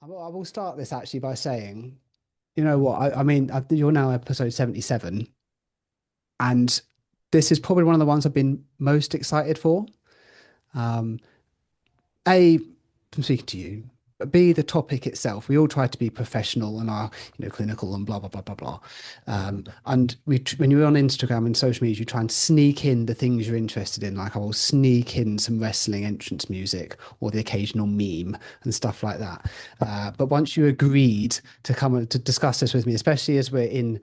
I will start this actually by saying, you know what? I mean, you're now episode 77, and this is probably one of the ones I've been most excited for. Um, A, from speaking to you, but B, the topic itself. We all try to be professional and are, clinical and blah blah blah blah blah. And when you're on Instagram and social media, you try and sneak in the things you're interested in. Like I will sneak in some wrestling entrance music or the occasional meme and stuff like that. But once you agreed to come and to discuss this with me, especially as we're in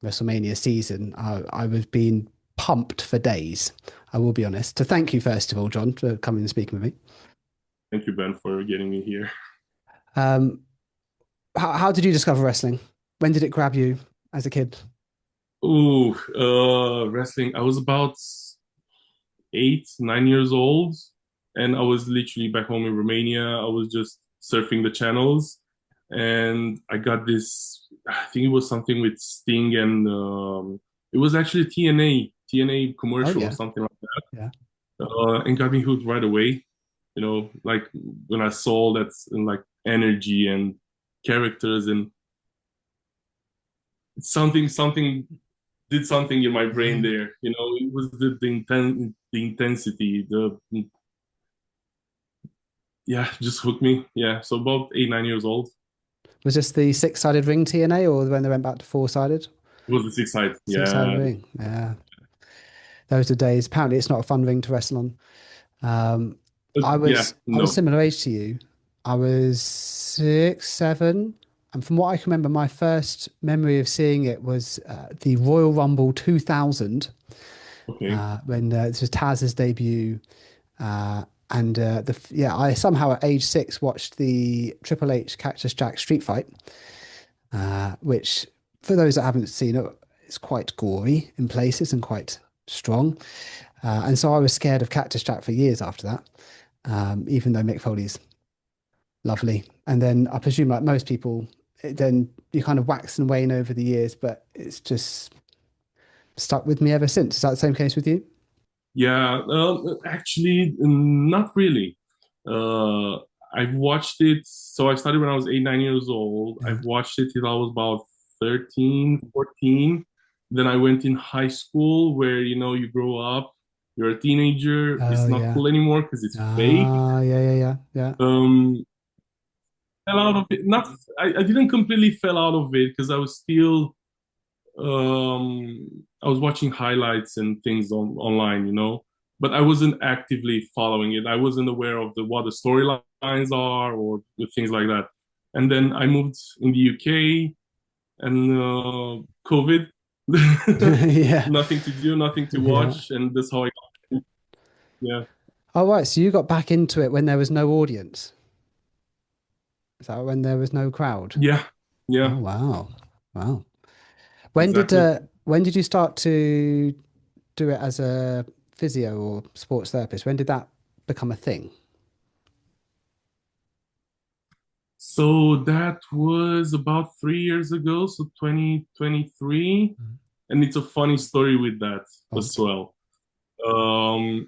Wrestlemania season, I was being pumped for days. I will be honest. To thank you first of all, John, for coming and speaking with me. Thank you, Ben, for getting me here. Um, how did you discover wrestling? When did it grab you as a kid? Ooh, wrestling. I was about 8, 9 years old, and I was literally back home in Romania. I was just surfing the channels, and I got this. I think it was something with Sting, and it was actually TNA Oh commercial or yeah, something like yeah. that, and got me hooked right away. Like when I saw that like energy and characters and something did something in my brain Yeah. there. It was the intensity, the yeah, just hooked me. Yeah, so about 8, 9 years old. Was this the six-sided ring TNA or when they went back to four-sided? It was the six side. Six-sided Yeah, ring. Yeah. Those are days. Apparently it's not a fun ring to wrestle on. Um, yeah, I was no, similar age to you. I was 6, 7, and from what I can remember, my first memory of seeing it was the Royal Rumble 2000, okay. when this was Taz's debut. Uh, and I somehow at age 6 watched the Triple H Cactus Jack street fight, which for those that haven't seen it, it's quite gory in places and quite strong. And so I was scared of Cactus Jack for years after that, even though Mick Foley's lovely. And then I presume, like most people, then you kind of wax and wane over the years, but it's just stuck with me ever since. Is that the same case with you? Yeah, actually, not really. Uh, I've watched it. So I started when I was 8, 9 years old. Yeah. I've watched it till I was about 13, 14. Then I went in high school where, you grow up, you're a teenager. Oh It's not yeah. cool anymore because it's fake. Ah, yeah, yeah, yeah, yeah. Um, fell out of it. Not, I didn't completely fell out of it because I was still, I was watching highlights and things online, but I wasn't actively following it. I wasn't aware of what the storylines are or the things like that. And then I moved in the UK and COVID, Yeah, nothing to do, nothing to yeah. watch, and that's how I got. Yeah, Oh, right. So you got back into it when there was no audience. Is that when there was no crowd? yeah, Oh, yeah, wow. Wow. exactly. When did you start to do it as a physio or sports therapist? When did that become a thing? So that was about 3 years ago, so 2023. And it's a funny story with that Oh, as well.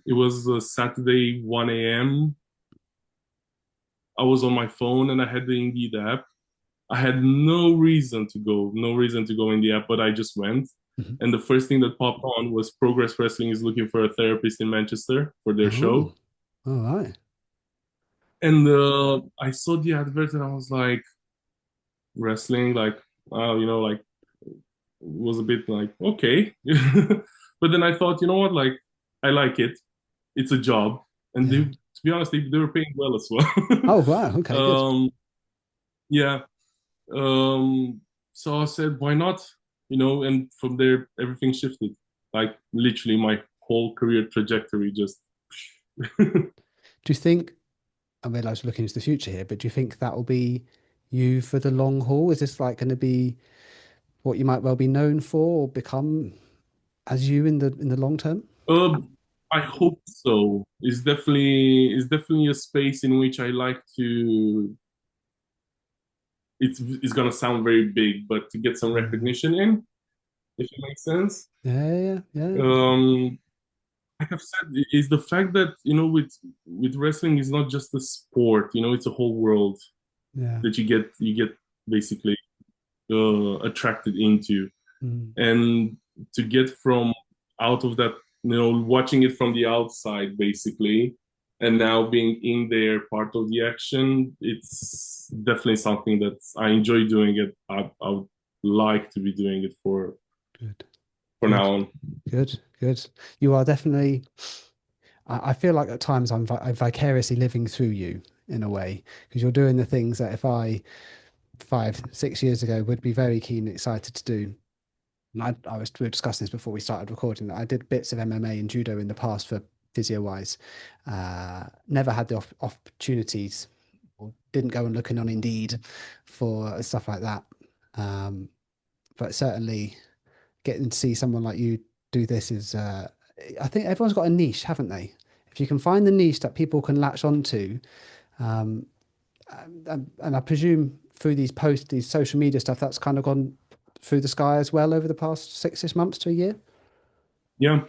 It was Saturday, 1 a.m. I was on my phone and I had the Indeed app. I had no reason to go in the app, but I just went. mhm. And the first thing that popped on was Progress Wrestling is looking for a therapist in Manchester for their Oh, show. all right. And I saw the advert and I was like, wrestling, like, like, was a bit like, okay. But then I thought, you know what, like, I like it. It's a job. And Yeah. to be honest, they were paying well as well. Oh, wow. Okay, good. um, yeah. Um, so I said, why not? And from there, everything shifted. Like literally my whole career trajectory just. Do you think, I realize we're looking into the future here, but do you think that will be you for the long haul? Is this like going to be what you might well be known for or become as you in the long term? I hope so. It's definitely a space in which I like to. It's gonna sound very big, but to get some Yeah. recognition in, if it makes sense. Yeah, yeah, yeah. Um, like I've said, is the fact that with wrestling is not just a sport. It's a whole world. Yeah. that you get basically attracted into, Mm. and to get from out of that, watching it from the outside basically, and now being in there, part of the action, it's definitely something that I enjoy doing it. I would like to be doing it Good. for Good. now on. Good. Good. You are definitely. I feel like at times I'm vicariously living through you in a way because you're doing the things that if I 5, 6 years ago would be very keen and excited to do. And we were discussing this before we started recording. I did bits of MMA and judo in the past for physio wise. Never had the opportunities, or didn't go and looking on Indeed for stuff like that. Um, but certainly getting to see someone like you do this is, I think everyone's got a niche, haven't they? If you can find the niche that people can latch onto, um, and I presume through these posts, these social media stuff, that's kind of gone through the sky as well over the past 6 months to a year. Yeah.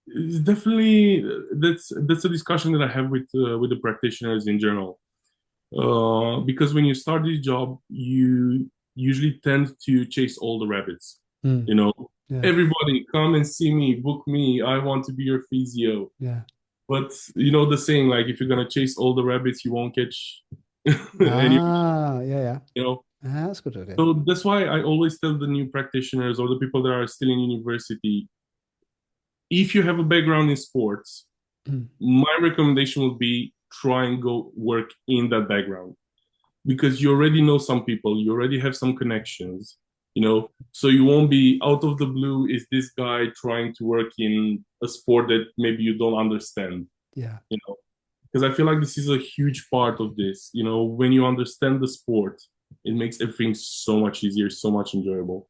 It's definitely, that's a discussion that I have with the practitioners in general. Because when you start this job, you usually tend to chase all the rabbits. Mm, You know, yeah, everybody come and see me, book me. I want to be your physio. yeah. But you know the saying, like if you're gonna chase all the rabbits, you won't catch any. Ah, yeah, yeah. You know, Ah, that's a good idea. so that's why I always tell the new practitioners or the people that are still in university, if you have a background in sports, Mm, my recommendation would be try and go work in that background because you already know some people, you already have some connections, so you won't be out of the blue. Is this guy trying to work in a sport that maybe you don't understand? yeah. You know, because I feel like this is a huge part of this. When you understand the sport, it makes everything so much easier, so much enjoyable.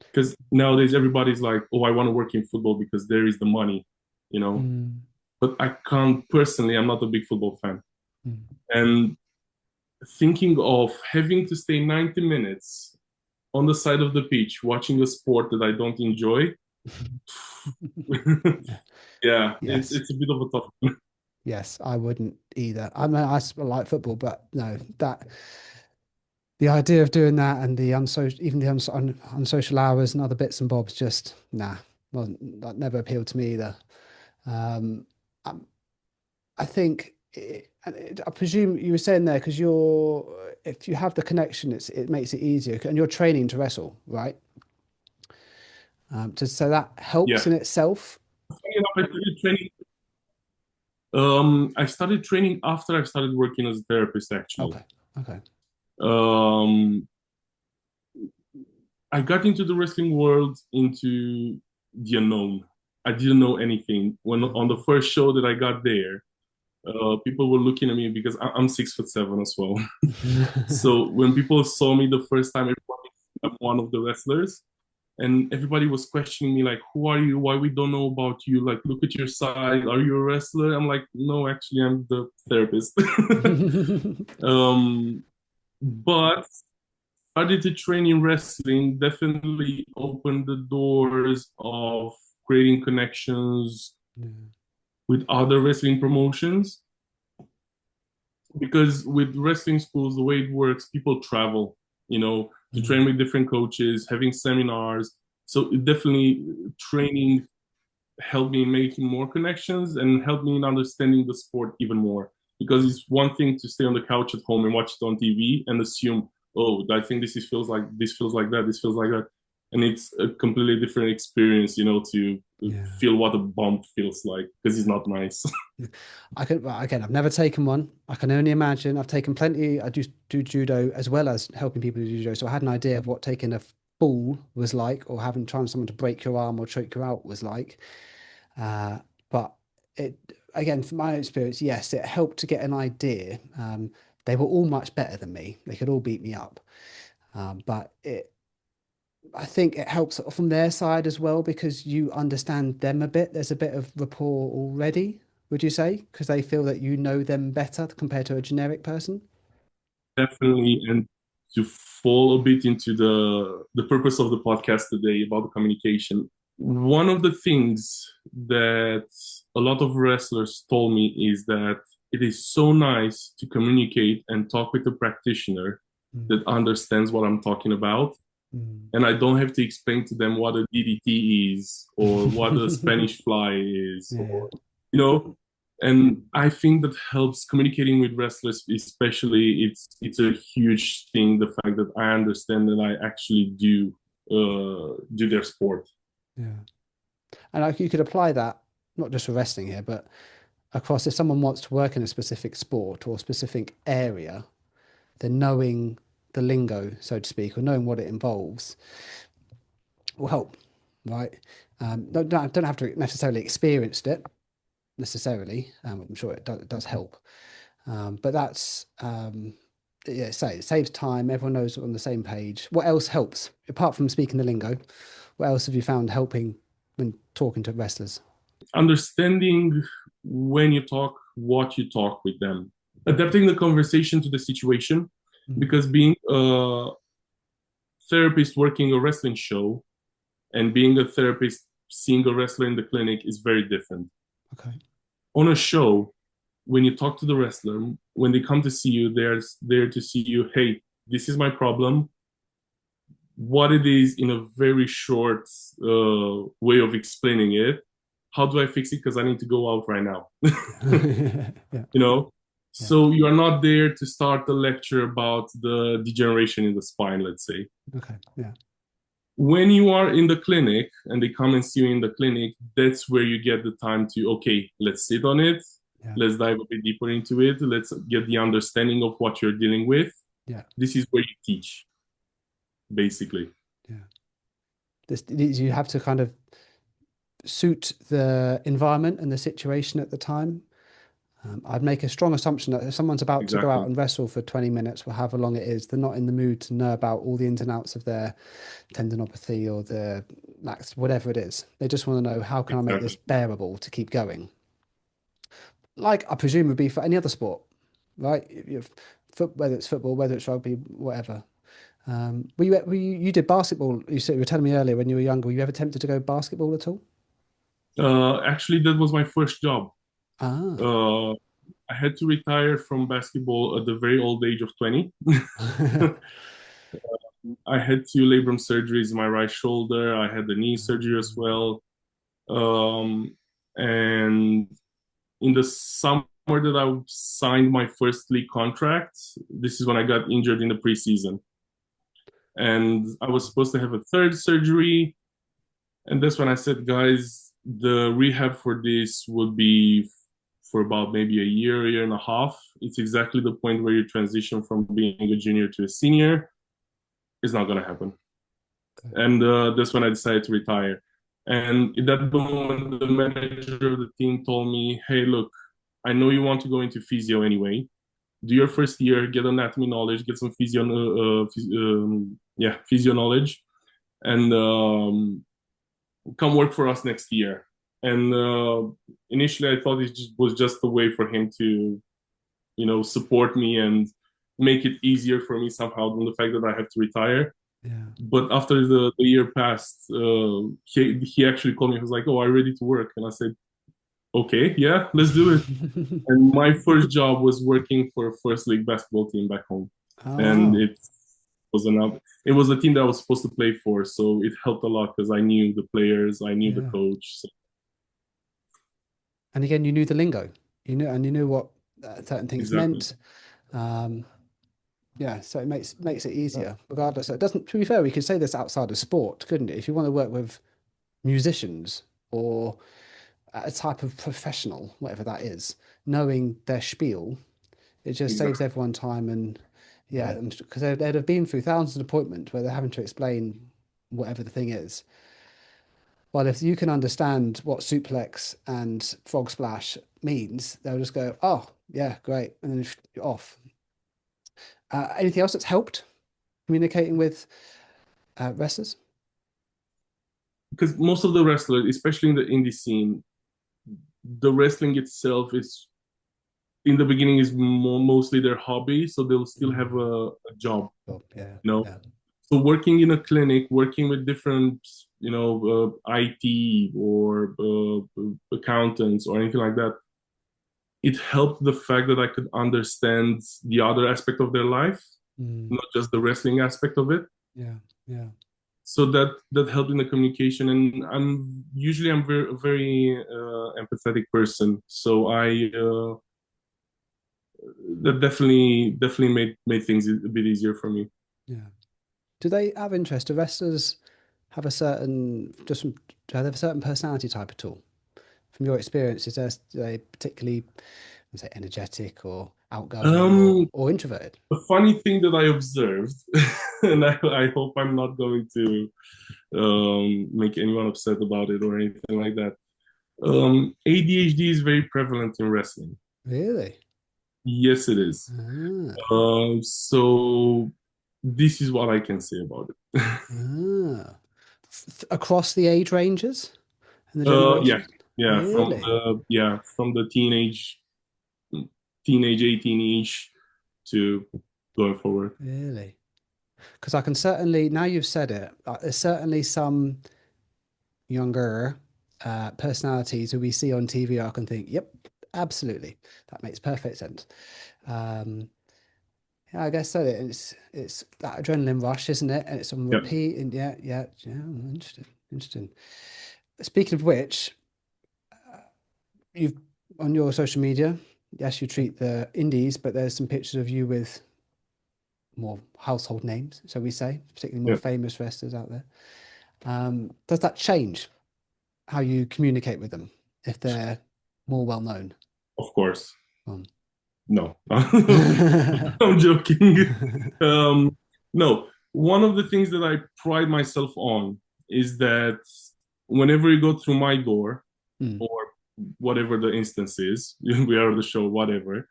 Because nowadays everybody's like, oh, I want to work in football because there is the money, you know. Mm, But I can't personally. I'm not a big football fan, mm. and thinking of having to stay 90 minutes on the side of the pitch watching a sport that I don't enjoy. Yeah. Yeah, it's Yes. it's a bit of a tough one. Yes, I wouldn't either. I mean, like football, but no, that the idea of doing that and the unsocial, even the unsocial hours and other bits and bobs, just nah, wasn't that never appealed to me either. Um, I, I think, I presume you were saying there because if you have the connection, it makes it easier, and you're training to wrestle, right? So that helps Yeah. in itself. Funny enough, I started training after I started working as a therapist, actually. Okay, okay. Um, I got into the wrestling world into the unknown. I didn't know anything. When on the first show that I got there, people were looking at me because I'm 6'7" as well. So when people saw me the first time, everybody thought I'm one of the wrestlers, and everybody was questioning me like, "Who are you? Why we don't know about you? Like, look at your side. Are you a wrestler?" I'm like, "No, actually, I'm the therapist." um, but started to train in wrestling definitely opened the doors of creating connections Yeah. with other wrestling promotions, because with wrestling schools, the way it works, people travel, to Mm, train with different coaches, having seminars. So it definitely, training helped me making more connections and helped me in understanding the sport even more. Because it's one thing to stay on the couch at home and watch it on TV and assume, oh, I think feels like this, feels like that, this feels like that, and it's a completely different experience, to yeah. feel what a bump feels like, because it's not nice. Well, again, I've never taken one. I can only imagine. I've taken plenty. I do judo as well as helping people do judo. So I had an idea of what taking a fall was like, or having trying someone to break your arm or choke you out was like. Uh, but it again, from my experience, yes, it helped to get an idea. They were all much better than me. They could all beat me up. But I think it helps from their side as well because you understand them a bit. There's a bit of rapport already, would you say? Because they feel that you know them better compared to a generic person. Definitely, and to fall a bit into the purpose of the podcast today about the communication. One of the things that a lot of wrestlers told me is that it is so nice to communicate and talk with a practitioner Mm, that understands what I'm talking about. mm. And I don't have to explain to them what a DDT is or what a Spanish fly is, Yeah, or, you know. And I think that helps communicating with wrestlers, especially. It's a huge thing. The fact that I understand that I actually do their sport. yeah. And like you could apply that not just for wrestling here, but across if someone wants to work in a specific sport or specific area, then knowing the lingo, so to speak, or knowing what it involves will help, right? Don't have to necessarily experienced it necessarily. I'm sure it does help, but that's yeah, it saves time. Everyone knows on the same page. What else helps apart from speaking the lingo? What else have you found helping when talking to wrestlers? Understanding when you talk, what you talk with them, adapting the conversation to the situation, Mm, because being a therapist working a wrestling show and being a therapist seeing a wrestler in the clinic is very different. okay. On a show, when you talk to the wrestler, when they come to see you, they're there to see you. Hey, this is my problem. What it is in a very short way of explaining it. How do I fix it? Because I need to go out right now. Yeah, you know, yeah, so you are not there to start the lecture about the degeneration in the spine, let's say. okay, yeah, When you are in the clinic and they come and see you in the clinic, that's where you get the time to, okay, let's sit on it, yeah, let's dive a bit deeper into it, let's get the understanding of what you're dealing with. yeah, This is where you teach, basically. yeah. You have to kind of suit the environment and the situation at the time. I'd make a strong assumption that if someone's about to go out Exactly. and wrestle for 20 minutes or however long it is, they're not in the mood to know about all the ins and outs of their tendinopathy or the lax, whatever it is. They just want to know, how can I make this Exactly. bearable to keep going? Like I presume would be for any other sport, right? Whether it's football, whether it's rugby, whatever. You did basketball? You were telling me earlier when you were younger. Were you ever tempted to go basketball at all? Actually, that was my first job. Ah, Uh, I had to retire from basketball at the very old age of 20. I had two labrum surgeries in my right shoulder. I had the knee surgery as well. And in the summer that I signed my first league contract, this is when I got injured in the preseason. And I was supposed to have a third surgery. And that's when I said, guys, the rehab for this would be for about maybe a year and a half. It's exactly the point where you transition from being a junior to a senior. It's not going to happen. And that's when I decided to retire. And in that moment, the manager of the team told me, "Hey, look, I know you want to go into physio anyway. Do your first year, get anatomy knowledge, get some physio knowledge, and come work for us next year." And initially, I thought was just a way for him to, support me and make it easier for me somehow than the fact that I have to retire. yeah. But after the year passed, he actually called me. He was like, "Oh, are you ready to work?" And I said, "Okay, yeah, let's do it." And my first job was working for a first league basketball team back home, Oh and wow. it was a team that I was supposed to play for, so it helped a lot because I knew the players, I knew the Yeah. coach. So, And again, you knew the lingo. You knew what certain things exactly. meant. Um, yeah, so it makes it easier, regardless. So it doesn't. To be fair, we could say this outside of sport, couldn't it? If you want to work with musicians or a type of professional, whatever that is, knowing their spiel, it just saves Exactly. everyone time. And yeah, because they'd have been through thousands of appointments where they're having to explain whatever the thing is. Well, if you can understand what suplex and frog splash means, they'll just go, "Oh, yeah, great," and then you're off. Anything else that's helped communicating with wrestlers? Because most of the wrestlers, especially in the indie scene, the wrestling itself is in the beginning is mostly their hobby, so they'll still have Mm, a job, oh, yeah, you know. yeah, So working in a clinic, working with different, IT or accountants or anything like that, it helped the fact that I could understand the other aspect of their life, Mm, not just the wrestling aspect of it. yeah, yeah, So that helped in the communication. And I'm very very empathetic person. So I that definitely made things a bit easier for me. yeah. Do they have interest? Do wrestlers have a certain do they have a certain personality type at all? From your experience, are they particularly, let's say, energetic or outgoing Um, or introverted? a funny thing that I observed, and I hope I'm not going to make anyone upset about it or anything like that. ADHD is very prevalent in wrestling. Really? Yes, it is. Ah, So this is what I can say about it. ah. Across the age ranges and the Yeah, generations? yeah, Really? from the teenage 18-ish to going forward. Really? Because I can certainly, now you've said it, there's certainly some younger personalities who we see on TV I can think, yep, absolutely. That makes perfect sense. Um, yeah, I guess so. It's that adrenaline rush, isn't it? And it's on Yeah, repeat. And yeah, yeah, yeah. Interesting, interesting. Speaking of which, you've on your social media, yes, you treat the indies, but there's some pictures of you with more household names, shall we say, particularly more yeah, famous wrestlers out there. Does that change how you communicate with them if they're more well known? of course. Um, No, I'm joking. No, one of the things that I pride myself on is that whenever you go through my door mm, or whatever the instance is, we are the show, whatever,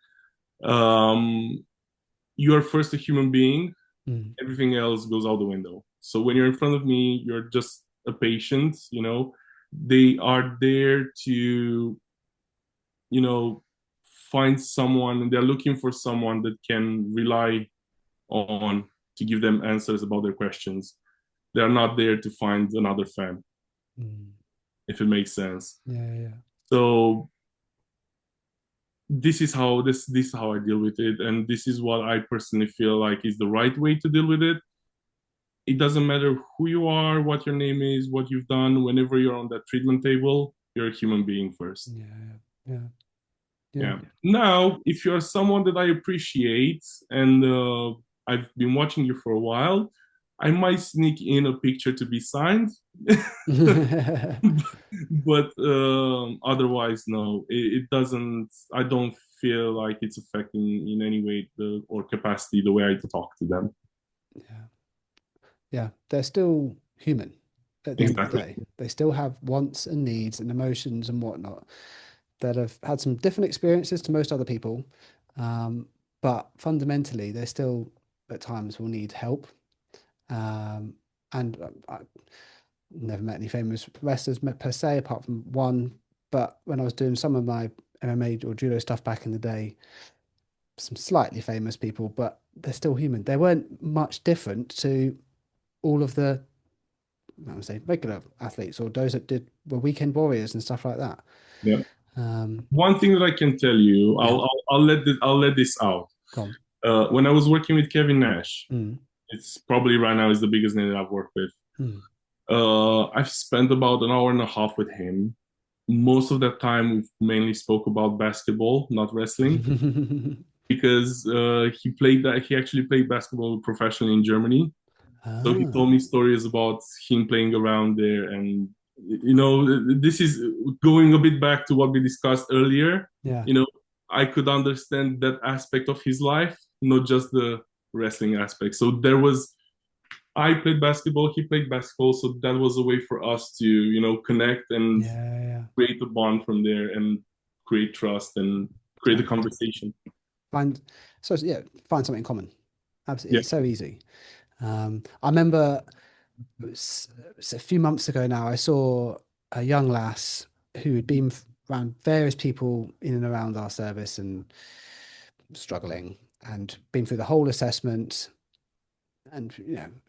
um, you are first a human being, mm, everything else goes out the window. So when you're in front of me, you're just a patient, they are there to, you know, find someone, they're looking for someone that can rely on to give them answers about their questions. They're not there to find another fan, mm. if it makes sense. Yeah, yeah, So this is how I deal with it, and this is what I personally feel like is the right way to deal with it. It doesn't matter who you are, what your name is, what you've done. Whenever you're on that treatment table, you're a human being first. yeah, yeah, yeah, Yeah. Now, if you're someone that I appreciate and I've been watching you for a while, I might sneak in a picture to be signed, yeah. but otherwise, no, it doesn't. I don't feel like it's affecting in any way or capacity the way I talk to them. Yeah. Yeah, they're still human at the end of the Exactly. day. They still have wants and needs and emotions and whatnot that have had some different experiences to most other people. Um, but fundamentally, they still at times will need help. Um, and I never met any famous wrestlers per se, apart from one. But when I was doing some of my MMA or judo stuff back in the day, some slightly famous people, but they're still human. They weren't much different to all of the I would say regular athletes or those that were weekend warriors and stuff like that. Yeah. Um, One thing that I can tell you, yeah, I'll let this out. go on. When I was working with Kevin Nash, Mm, it's probably right now is the biggest name that I've worked with. mm. I've spent about an hour and a half with him. Most of that time, we mainly spoke about basketball, not wrestling, because he actually played basketball professionally in Germany. So he Ah, told me stories about him playing around there, and this is going a bit back to what we discussed earlier. yeah, You know, I could understand that aspect of his life, not just the wrestling aspect. So there was I played basketball, he played basketball, so that was a way for us to, connect and yeah, yeah. create a bond from there and create trust and create a Exactly. conversation. Find yeah, find something in common. Absolutely, Yeah, it's so easy. I remember it's a few months ago now. I saw a young lass who had been around various people in and around our service and struggling, and been through the whole assessment, and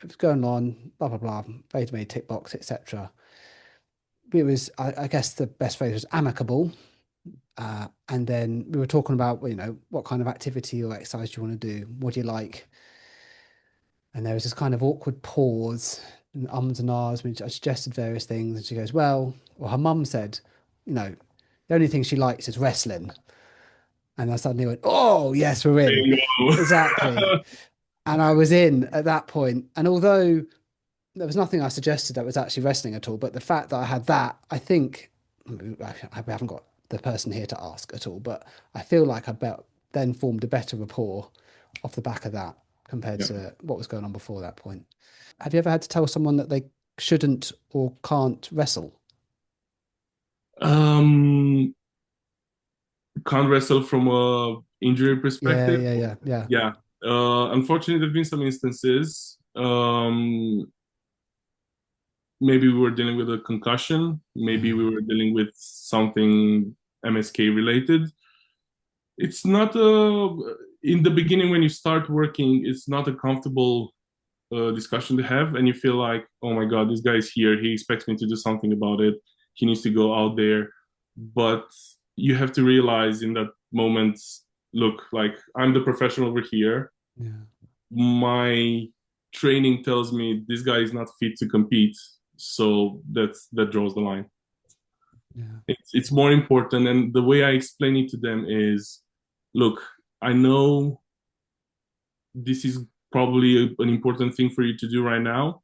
it's going on, blah blah blah, very many tick box, etc. It was, I guess, the best phrase was amicable, And then we were talking about, what kind of activity or exercise do you want to do? What do you like? And there was this kind of awkward pause and ums and ahs. I suggested various things, and she goes, "Well," or her mum said, you know, the only thing she likes is wrestling. And I suddenly went, "Oh, yes, we're in." Exactly. Bingo. And I was in at that point. And although there was nothing I suggested that was actually wrestling at all, but the fact that I had that, I think, I haven't got the person here to ask at all, but I feel like then formed a better rapport off the back of that compared Yeah. to what was going on before that point. Have you ever had to tell someone that they shouldn't or can't wrestle? Um, can't wrestle from a injury Yeah, perspective. yeah, yeah, yeah. Yeah. Unfortunately, there've been some instances. Maybe we were dealing with a concussion. Maybe we were dealing with something MSK related. It's not in the beginning when you start working, it's not a comfortable discussion to have, and you feel like, oh my god, this guy is here. He expects me to do something about it. He needs to go out there, but you have to realize in that moment, look, like I'm the professional over here. Yeah, My training tells me this guy is not fit to compete, so that draws the line. yeah, It's more important, and the way I explain it to them is, look, I know this is probably an important thing for you to do right now,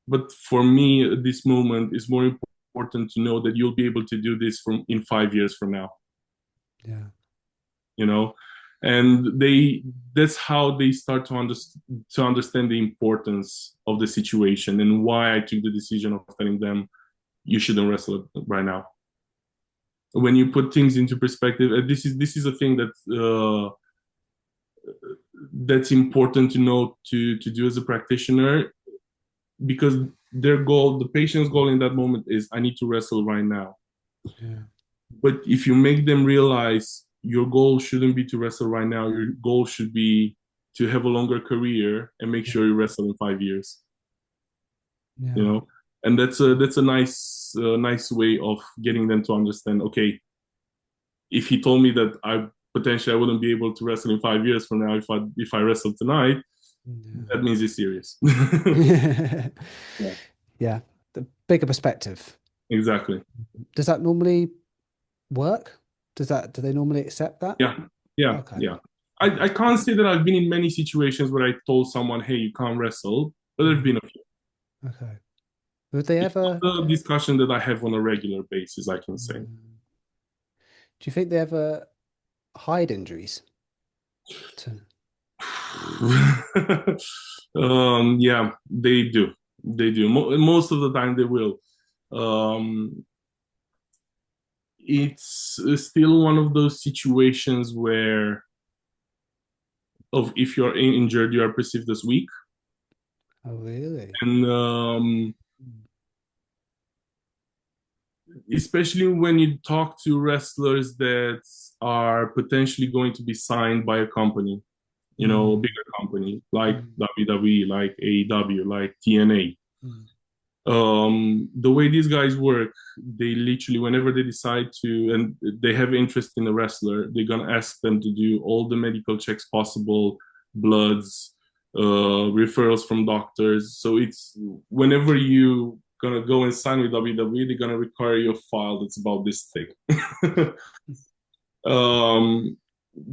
but for me at this moment it's more important to know that you'll be able to do this from in 5 years from now, yeah, you know. And that's how they start to understand the importance of the situation and why I took the decision of telling them you shouldn't wrestle right now. When you put things into perspective, this is a thing that that's important to know to do as a practitioner, because their goal, the patient's goal in that moment is I need to wrestle right now. yeah, But if you make them realize your goal shouldn't be to wrestle right now, your goal should be to have a longer career and make yeah, sure you wrestle in 5 years, you yeah, know. And that's a nice way of getting them to understand. Okay, if he told me that I wouldn't be able to wrestle in 5 years from now if I wrestle tonight, that means he's serious. yeah. Yeah, Yeah, the bigger perspective. exactly. Does that normally work? Do they normally accept that? Yeah, yeah, Okay. yeah. I Okay. can't say that I've been in many situations where I told someone, hey, you can't wrestle, but there have Mm, been a few. okay. Would they It's ever, not a discussion that I have on a regular basis, I can say. do you think they ever hide injuries to, Yeah, they do. They do. Most of the time, they will. Um, it's still one of those situations where, of if you're injured, you are perceived as weak, oh, really? and especially when you talk to wrestlers that are potentially going to be signed by a company, a Mm, bigger company like mm, WWE, like AEW, like TNA. mm, The way these guys work, they literally, whenever they decide to, and they have interest in a wrestler, they're gonna ask them to do all the medical checks possible, bloods, referrals from doctors. So it's whenever you gonna go and sign with WWE, they're gonna require you a file that's about this thick. um,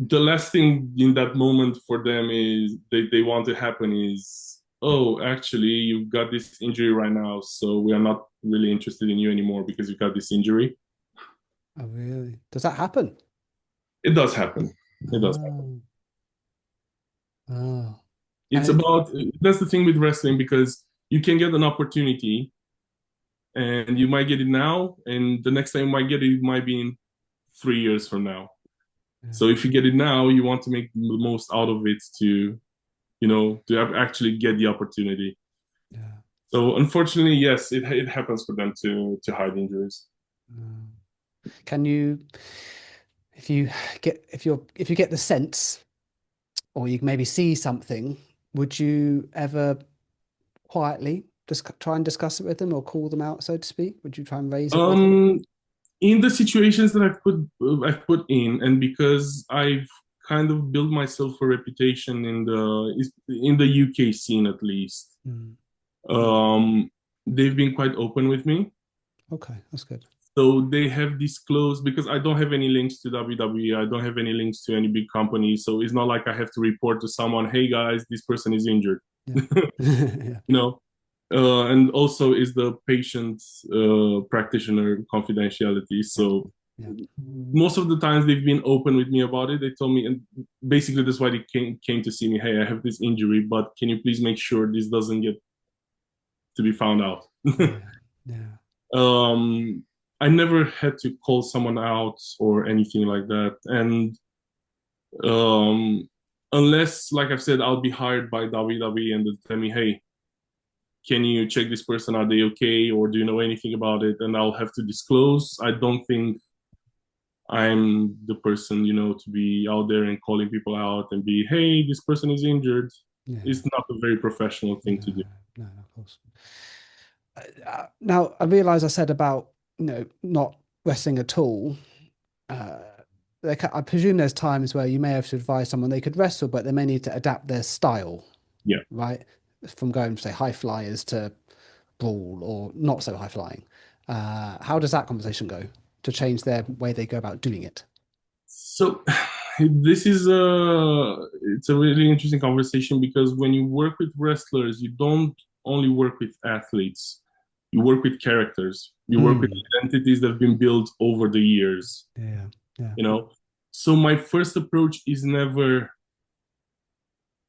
the last thing in that moment for them is they want to happen is, oh, actually you've got this injury right now, so we are not really interested in you anymore because you've got this injury. oh, really? Does that happen? It does happen. It does happen. Oh, oh. It's And about, that's the thing with wrestling, because you can get an opportunity and you might get it now, and the next time you might get it might be in 3 years from now. yeah, So if you get it now, you want to make the most out of it to actually get the opportunity. yeah. So unfortunately, yes, it happens for them to hide injuries. Oh. Can you, if you get the sense, or you maybe see something, would you ever quietly just try and discuss it with them or call them out, so to speak? Would you try and raise it with them? Um, in the situations that I've put in, and because I've kind of built myself a reputation in the UK scene at least, Mm. um, they've been quite open with me. Okay, that's good. So they have disclosed, because I don't have any links to WWE, I don't have any links to any big companies. So it's not like I have to report to someone, hey guys, this person is injured. Yeah. Yeah. You know, and also is the patient practitioner confidentiality. Yeah. So Yeah. most of the times they've been open with me about it. They told me, and basically that's why they came to see me. Hey, I have this injury, but can you please make sure this doesn't get to be found out? Yeah. Yeah. um, I never had to call someone out or anything like that, and um, unless, like I've said, I'll be hired by WWE and they tell me, hey, can you check this person? Are they okay? Or do you know anything about it? And I'll have to disclose. I don't think I'm the person, to be out there and calling people out and be, hey, this person is injured. Yeah. It's not a very professional thing No, to do. no, of course. Now I realize I said about not wrestling at all. Uh, I presume there's times where you may have to advise someone they could wrestle, but they may need to adapt their style, Yeah. right? From going, say, high flyers to brawl or not so high flying. How does that conversation go to change their way they go about doing it? So this is it's a really interesting conversation, because when you work with wrestlers, you don't only work with athletes. You work with characters. You work with Mm, identities that have been built over the years, yeah, yeah. you know. So my first approach is never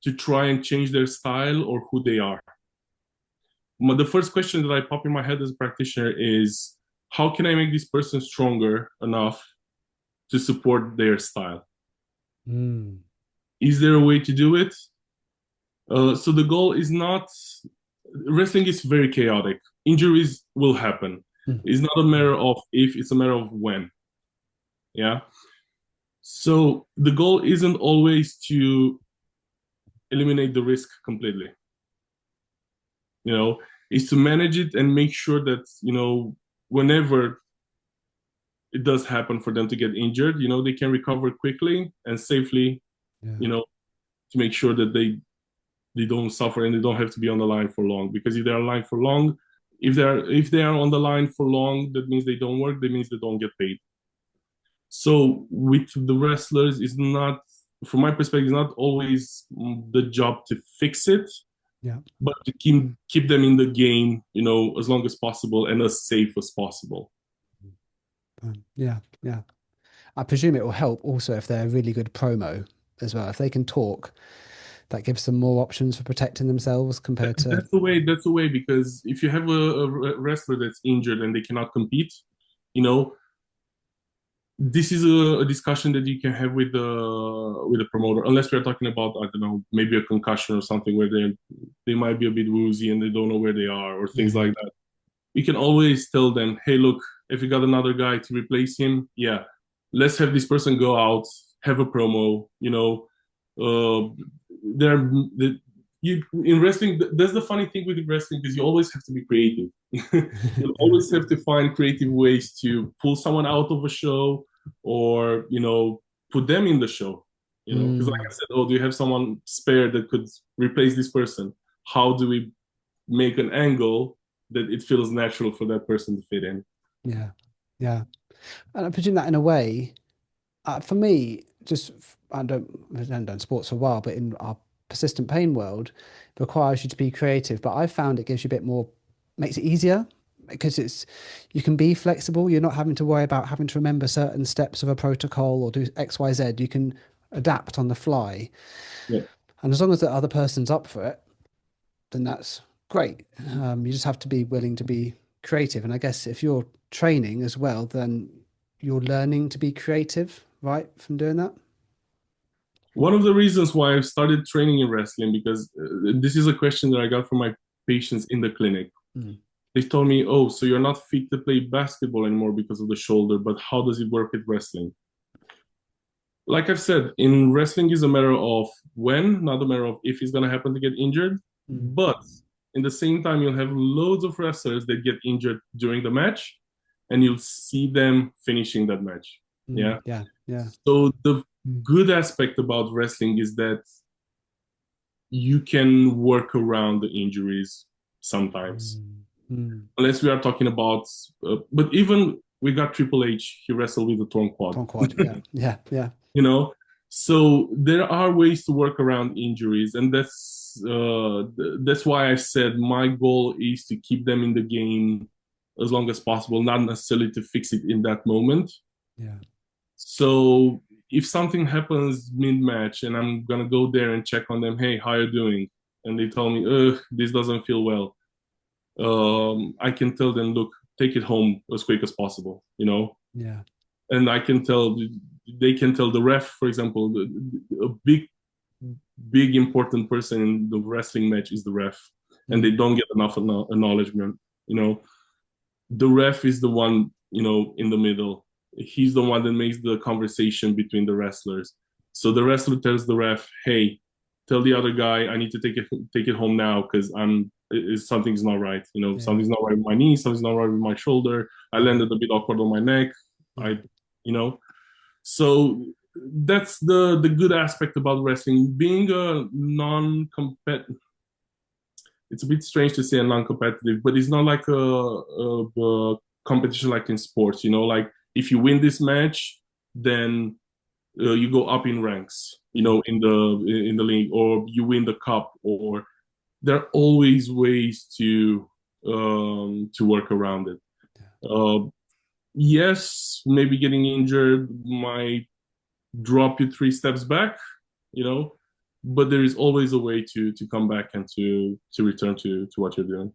to try and change their style or who they are. The first question that I pop in my head as a practitioner is, how can I make this person stronger enough to support their style? Mm, Is there a way to do it? So the goal is not, wrestling is very chaotic. Injuries will happen. mm, It's not a matter of if, it's a matter of when. Yeah. So the goal isn't always to eliminate the risk completely. You know, is to manage it and make sure that, whenever it does happen for them to get injured, they can recover quickly and safely, yeah, you know, to make sure that they don't suffer and they don't have to be on the line for long. Because if they're on the line for long, if they are on the line for long, that means they don't work. That means they don't get paid. So with the wrestlers, it's not, from my perspective, it's not always the job to fix it, yeah. but to keep them in the game, as long as possible and as safe as possible. Yeah, yeah. I presume it will help also if they're a really good promo as well. If they can talk, that gives them more options for protecting themselves compared to, That's the way. That's the way. Because if you have a wrestler that's injured and they cannot compete, you know, this is a discussion that you can have with the promoter, unless we're talking about, I don't know, maybe a concussion or something where they might be a bit woozy and they don't know where they are or things yeah, like that. You can always tell them, hey, look, if you got another guy to replace him, yeah, let's have this person go out, have a promo. There, the, you in wrestling. That's the funny thing with wrestling, because you always have to be creative. You yeah. always have to find creative ways to pull someone out of a show, or put them in the show. Because like I Mm, said, oh, do you have someone spare that could replace this person? How do we make an angle that it feels natural for that person to fit in? yeah, yeah. And I presume that in a way, for me, I haven't done sports for a while, but in our persistent pain world, it requires you to be creative. But I've found it gives you a bit more, makes it easier because you can be flexible. You're not having to worry about having to remember certain steps of a protocol or do X, Y, Z. You can adapt on the fly. Yeah. And as long as the other person's up for it, then that's great. You just have to be willing to be creative. And I guess if you're training as well, then you're learning to be creative, right, from doing that. One of the reasons why I've started training in wrestling, because this is a question that I got from my patients in the clinic. Mm, They told me, oh, so you're not fit to play basketball anymore because of the shoulder, but how does it work with wrestling? Like I've said, in wrestling is a matter of when, not a matter of if he's going to happen to get injured. mm, But in the same time, you'll have loads of wrestlers that get injured during the match, and you'll see them finishing that match. Yeah. Yeah, yeah. So the good aspect about wrestling is that you can work around the injuries sometimes, Mm, mm. unless we are talking about. But even we got Triple H, he wrestled with a torn quad. Tom Quad, yeah, yeah, yeah, you know so there are ways to work around injuries, and that's why I said my goal is to keep them in the game as long as possible, not necessarily to fix it in that moment. yeah, So if something happens mid-match and I'm gonna go there and check on them, hey, how you doing, and they tell me, ugh, this doesn't feel well, I can tell them, look, take it home as quick as possible, yeah, and I can tell, they can tell the ref, for example, a big important person in the wrestling match is the ref, and they mm, don't get enough acknowledgement. You know, the ref is the one, in the middle. He's the one that makes the conversation between the wrestlers. So the wrestler tells the ref, "Hey, tell the other guy I need to take it home now because something's not right. yeah, Something's not right with my knee, something's not right with my shoulder. I yeah, landed a bit awkward on my neck. yeah. I, you know, so that's the good aspect about wrestling. Being a non-competitive, it's a bit strange to say a non-competitive, but it's not like a competition like in sports. Like if you win this match, then you go up in ranks. Mm, In the league, or you win the cup, or there are always ways to work around it. Uh, yes, maybe getting injured might drop you 3 steps back, you know, but there is always a way to come back and to return to what you're doing.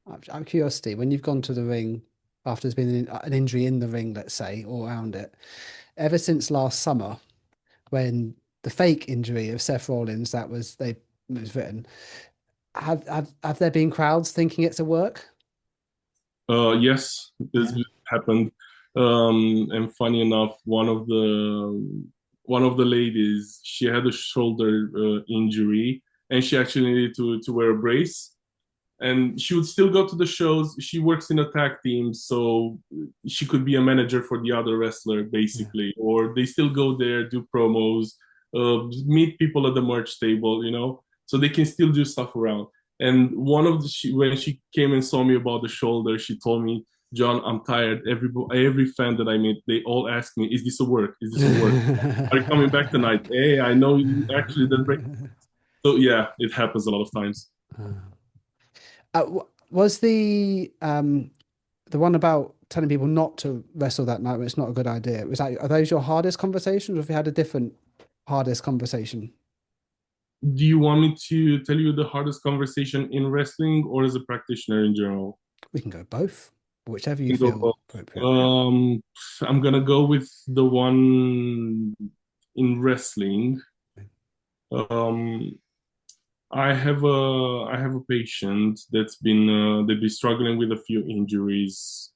Out of curiosity, when you've gone to the ring after there's been an injury in the ring, let's say, or around it, ever since last summer, when the fake injury of Seth Rollins it was written, have there been crowds thinking it's a work? Yes, this Yeah, happened, and funny enough, one of the ladies, she had a shoulder injury, and she actually needed to wear a brace. And she would still go to the shows. She works in a tag team, so she could be a manager for the other wrestler, yeah, basically. Or they still go there, do promos, meet people at the merch table, so they can still do stuff around. And when she came and saw me about the shoulder, she told me, John, I'm tired. Every fan that I meet, they all ask me, is this a work? Is this a work? Are you coming back tonight? Hey, I know you actually did break. So yeah, it happens a lot of times. Was the one about telling people not to wrestle that night when it's not a good idea? Are those your hardest conversations, or have you had a different hardest conversation? Do you want me to tell you the hardest conversation in wrestling or as a practitioner in general? We can go both, whichever I you can go feel both. appropriate. I'm gonna go with the one in wrestling. Um, I have a patient that's been struggling with a few injuries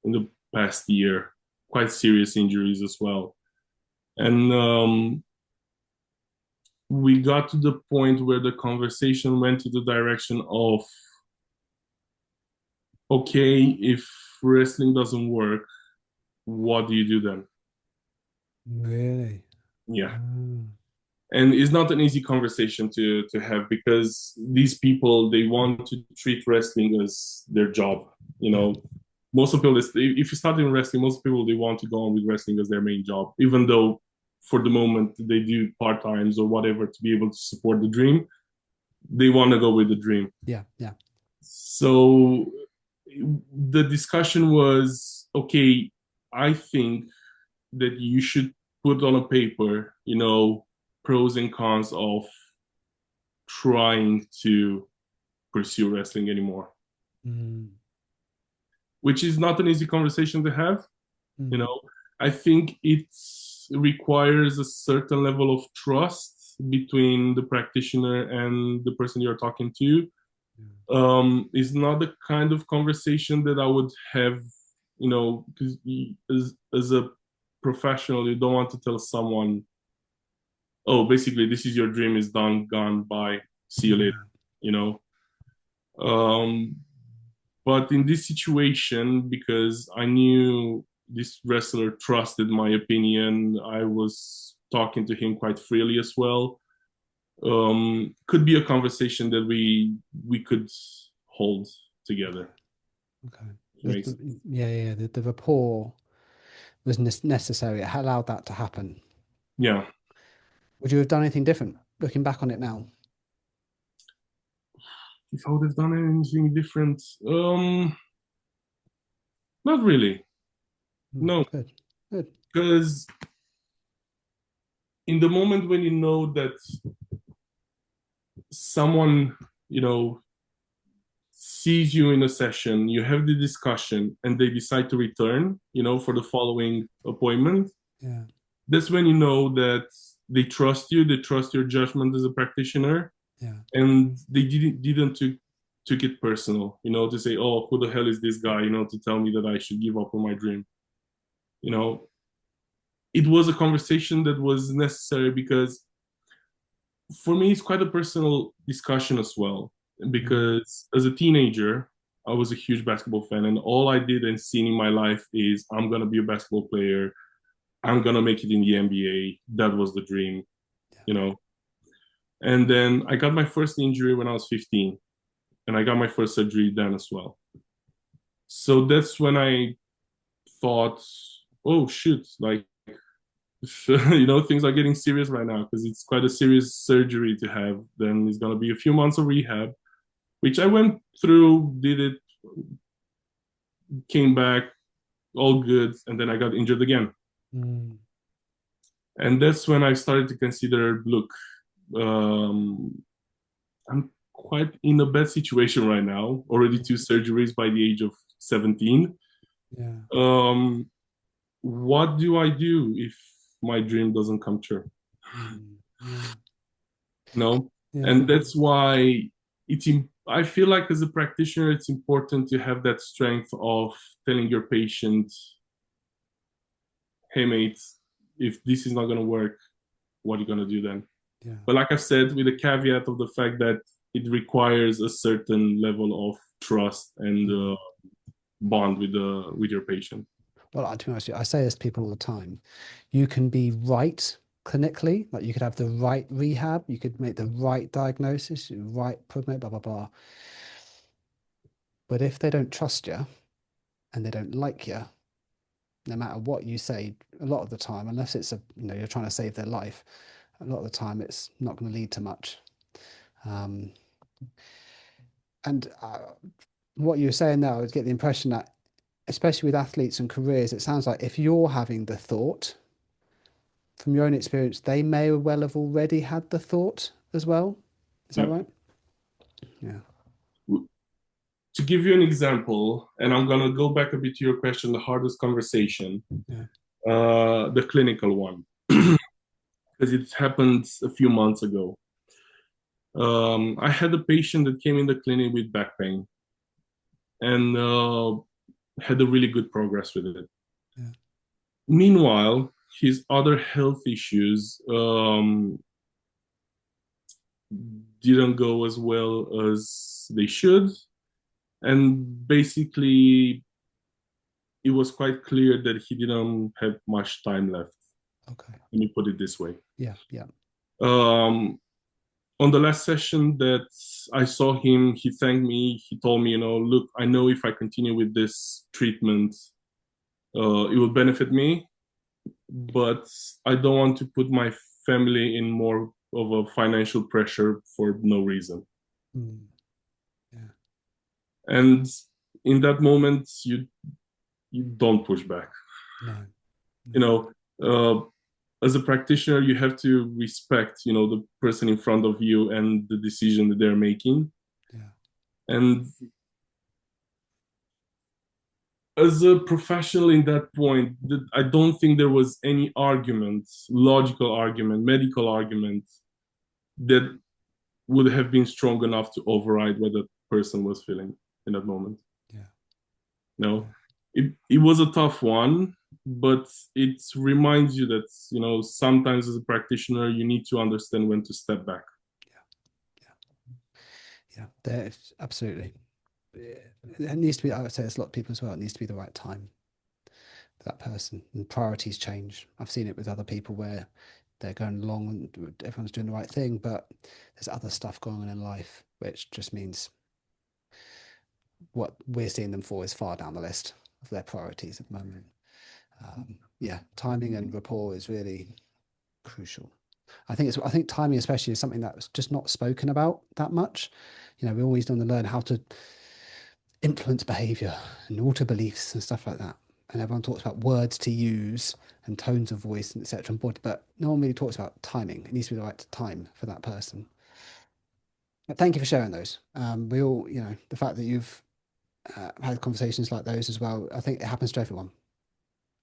in the past year, quite serious injuries as well. And we got to the point where the conversation went to the direction of, okay, if wrestling doesn't work, what do you do then? Really? Yeah. Oh, And it's not an easy conversation to have, because these people, they want to treat wrestling as their job. You yeah, know, most of people, if you start in wrestling, most people, they want to go on with wrestling as their main job, even though for the moment they do part times or whatever to be able to support the dream. They want to go with the dream. yeah, yeah. So the discussion was, okay, I think that you should put on a paper, pros and cons of trying to pursue wrestling anymore, Mm, which is not an easy conversation to have. You mm, know, I think it requires a certain level of trust between the practitioner and the person you're talking to. Is not the kind of conversation that I would have, because as a professional, you don't want to tell someone, oh, basically, this is your dream is done, gone, bye, see you later, yeah. you know. Um, But in this situation, because I knew this wrestler trusted my opinion, I was talking to him quite freely as well. Could be a conversation that we could hold together. Okay. Makes Yeah. The rapport was necessary. It allowed that to happen. Yeah. Would you have done anything different looking back on it now? If I would have done anything different, not really. No, Good. Good. because in the moment when you know that someone, you know, sees you in a session, you have the discussion, and they decide to return, for the following appointment, Yeah. that's when you know that they trust your judgment as a practitioner, Yeah. and they didn't took it personal, to say, oh, who the hell is this guy, to tell me that I should give up on my dream. You know, it was a conversation that was necessary because for me, it's quite a personal discussion as well. Because as a teenager, I was a huge basketball fan, and all I did and seen in my life is I'm gonna be a basketball player. I'm gonna make it in the NBA. That was the dream, you know. And then I got my first injury when I was 15, and I got my first surgery then as well. So that's when I thought, oh shoot, like things are getting serious right now because it's quite a serious surgery to have. Then it's gonna be a few months of rehab, which I went through, did it, came back, all good, and then I got injured again. Mm. And that's when I started to consider, look, I'm quite in a bad situation right now, already two surgeries by the age of 17. Yeah. Um, what do I do if my dream doesn't come true? Yeah. No, Yeah. and that's why I feel like as a practitioner, it's important to have that strength of telling your patient, hey mate, if this is not going to work, what are you going to do then? Yeah. But like I've said, with the caveat of the fact that it requires a certain level of trust and bond with your patient. Well, to be honest with you, I say this to people all the time. You can be right clinically, like you could have the right rehab, you could make the right diagnosis, right prognosis, blah, blah, blah. But if they don't trust you and they don't like you, no matter what you say, a lot of the time, unless it's you're trying to save their life, a lot of the time it's not going to lead to much. Um, and what you're saying now, I would get the impression that, especially with athletes and careers, it sounds like if you're having the thought, from your own experience, they may well have already had the thought as well. Is that Yeah. right? Yeah. To give you an example, and I'm going to go back a bit to your question, the hardest conversation, Yeah. the clinical one, because it happened a few months ago. I had a patient that came in the clinic with back pain and had a really good progress with it. Yeah. Meanwhile, his other health issues didn't go as well as they should. And basically, it was quite clear that he didn't have much time left. Okay. Let me put it this way. Yeah. Yeah. Um, on the last session that I saw him, he thanked me. He told me, look, I know if I continue with this treatment, it will benefit me, but I don't want to put my family in more of a financial pressure for no reason. Mm. Yeah. And in that moment, you don't push back. No. You No. know, as a practitioner, you have to respect, the person in front of you and the decision that they're making. Yeah. And as a professional in that point, I don't think there was any argument, logical argument, medical argument that would have been strong enough to override what that person was feeling in that moment. Yeah. No, Yeah. it was a tough one, but it reminds you that, sometimes as a practitioner, you need to understand when to step back. Yeah. Yeah. There, absolutely. it needs to be, I would say there's a lot of people as well, it needs to be the right time for that person, and priorities change. I've seen it with other people where they're going along and everyone's doing the right thing, but there's other stuff going on in life, which just means what we're seeing them for is far down the list of their priorities at the moment. Yeah, timing and rapport is really crucial. I think timing especially is something that's just not spoken about that much. You know, we always want to learn how to influence behavior and alter beliefs and stuff like that. And everyone talks about words to use and tones of voice and etc. and body, but no one really talks about timing. It needs to be the right time for that person. But thank you for sharing those. We all, you know, the fact that you've had conversations like those as well, I think it happens to everyone,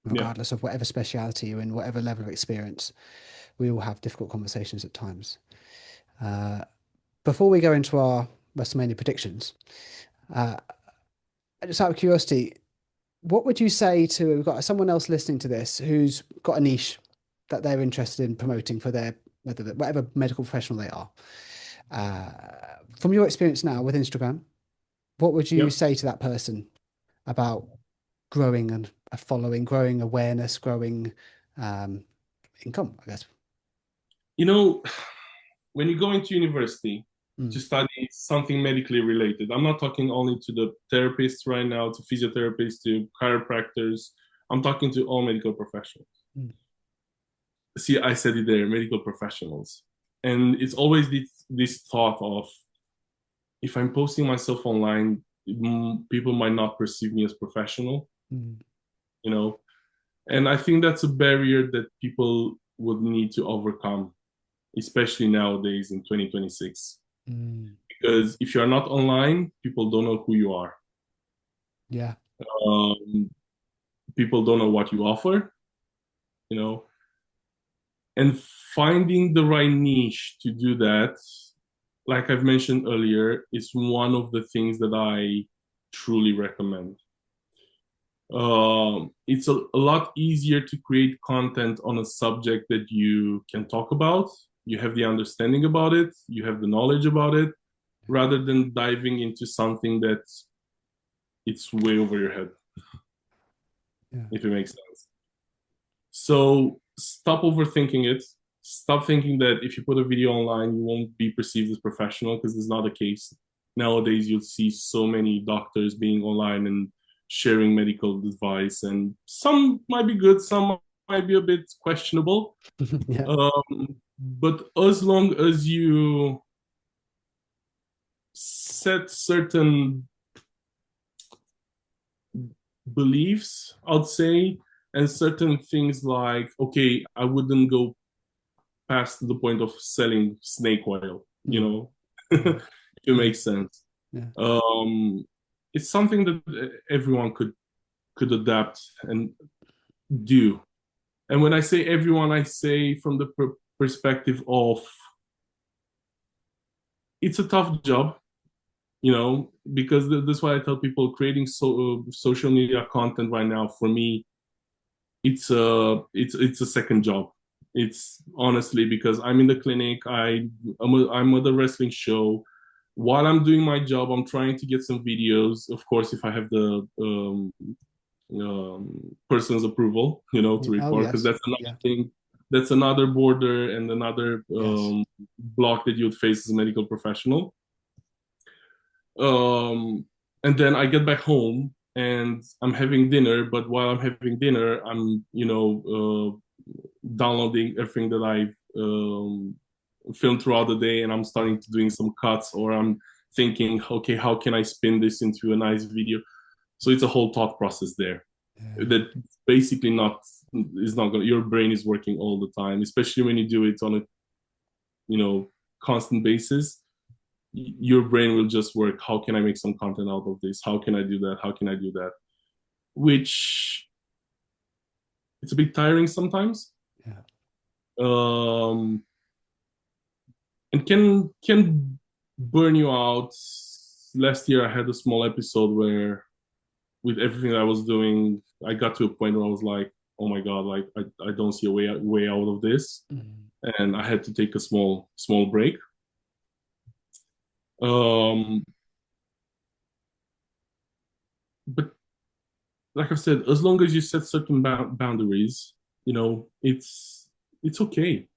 Yeah. regardless of whatever speciality you're in, whatever level of experience. We all have difficult conversations at times. Before we go into our WrestleMania predictions, uh, just out of curiosity, what would you say to, we've got someone else listening to this who's got a niche that they're interested in promoting for their, whatever medical professional they are. From your experience now with Instagram, what would you Yep. say to that person about growing and a following, growing awareness, growing um, income, I guess? You know, when you go into university Mm, to study something medically related, I'm not talking only to the therapists right now, to physiotherapists, to chiropractors. I'm talking to all medical professionals. mm, See, I said it there, medical professionals. And it's always this thought of if I'm posting myself online, people might not perceive me as professional, mm, you know? And I think that's a barrier that people would need to overcome, especially nowadays in 2026. mm. Because if you're not online, people don't know who you are. Yeah. Um, People don't know what you offer, you know? And finding the right niche to do that, like I've mentioned earlier, is one of the things that I truly recommend. It's a lot easier to create content on a subject that you can talk about, you have the understanding about it, you have the knowledge about it, rather than diving into something that it's way over your head, Yeah. if it makes sense. So stop overthinking it. Stop thinking that if you put a video online, you won't be perceived as professional, because it's not the case. Nowadays, you'll see so many doctors being online and sharing medical advice, and some might be good, some might be a bit questionable. Yeah. But as long as you set certain beliefs, I'd say, and certain things like, okay, I wouldn't go past the point of selling snake oil, you Mm, know, mm, if it yeah. makes sense. Yeah. Um, it's something that everyone could adapt and do. And when I say everyone, I say from the perspective of it's a tough job, you know, because that's why I tell people creating social media content right now for me, it's a second job. It's honestly because I'm in the clinic, I'm at the wrestling show. While I'm doing my job, I'm trying to get some videos. Of course, if I have the person's approval, you know, to Yeah. Oh, record, because yes. that's another Yeah. thing. That's another border and another Yes. block that you'd face as a medical professional. Um, and then I get back home and I'm having dinner, but while I'm having dinner, I'm, you know, downloading everything that I've filmed throughout the day, and I'm starting to doing some cuts, or I'm thinking, okay, how can I spin this into a nice video? So it's a whole thought process there Yeah. that basically not is not going. Your brain is working all the time, especially when you do it on a, you know, constant basis. Your brain will just work. How can I make some content out of this? How can I do that? How can I do that? Which it's a bit tiring sometimes. Yeah. Um, and can burn you out. Last year, I had a small episode where, with everything I was doing, I got to a point where I was like, "Oh my god! Like I don't see a way out of this," Mm, and I had to take a small break. Um, but like I said, as long as you set certain boundaries, it's okay.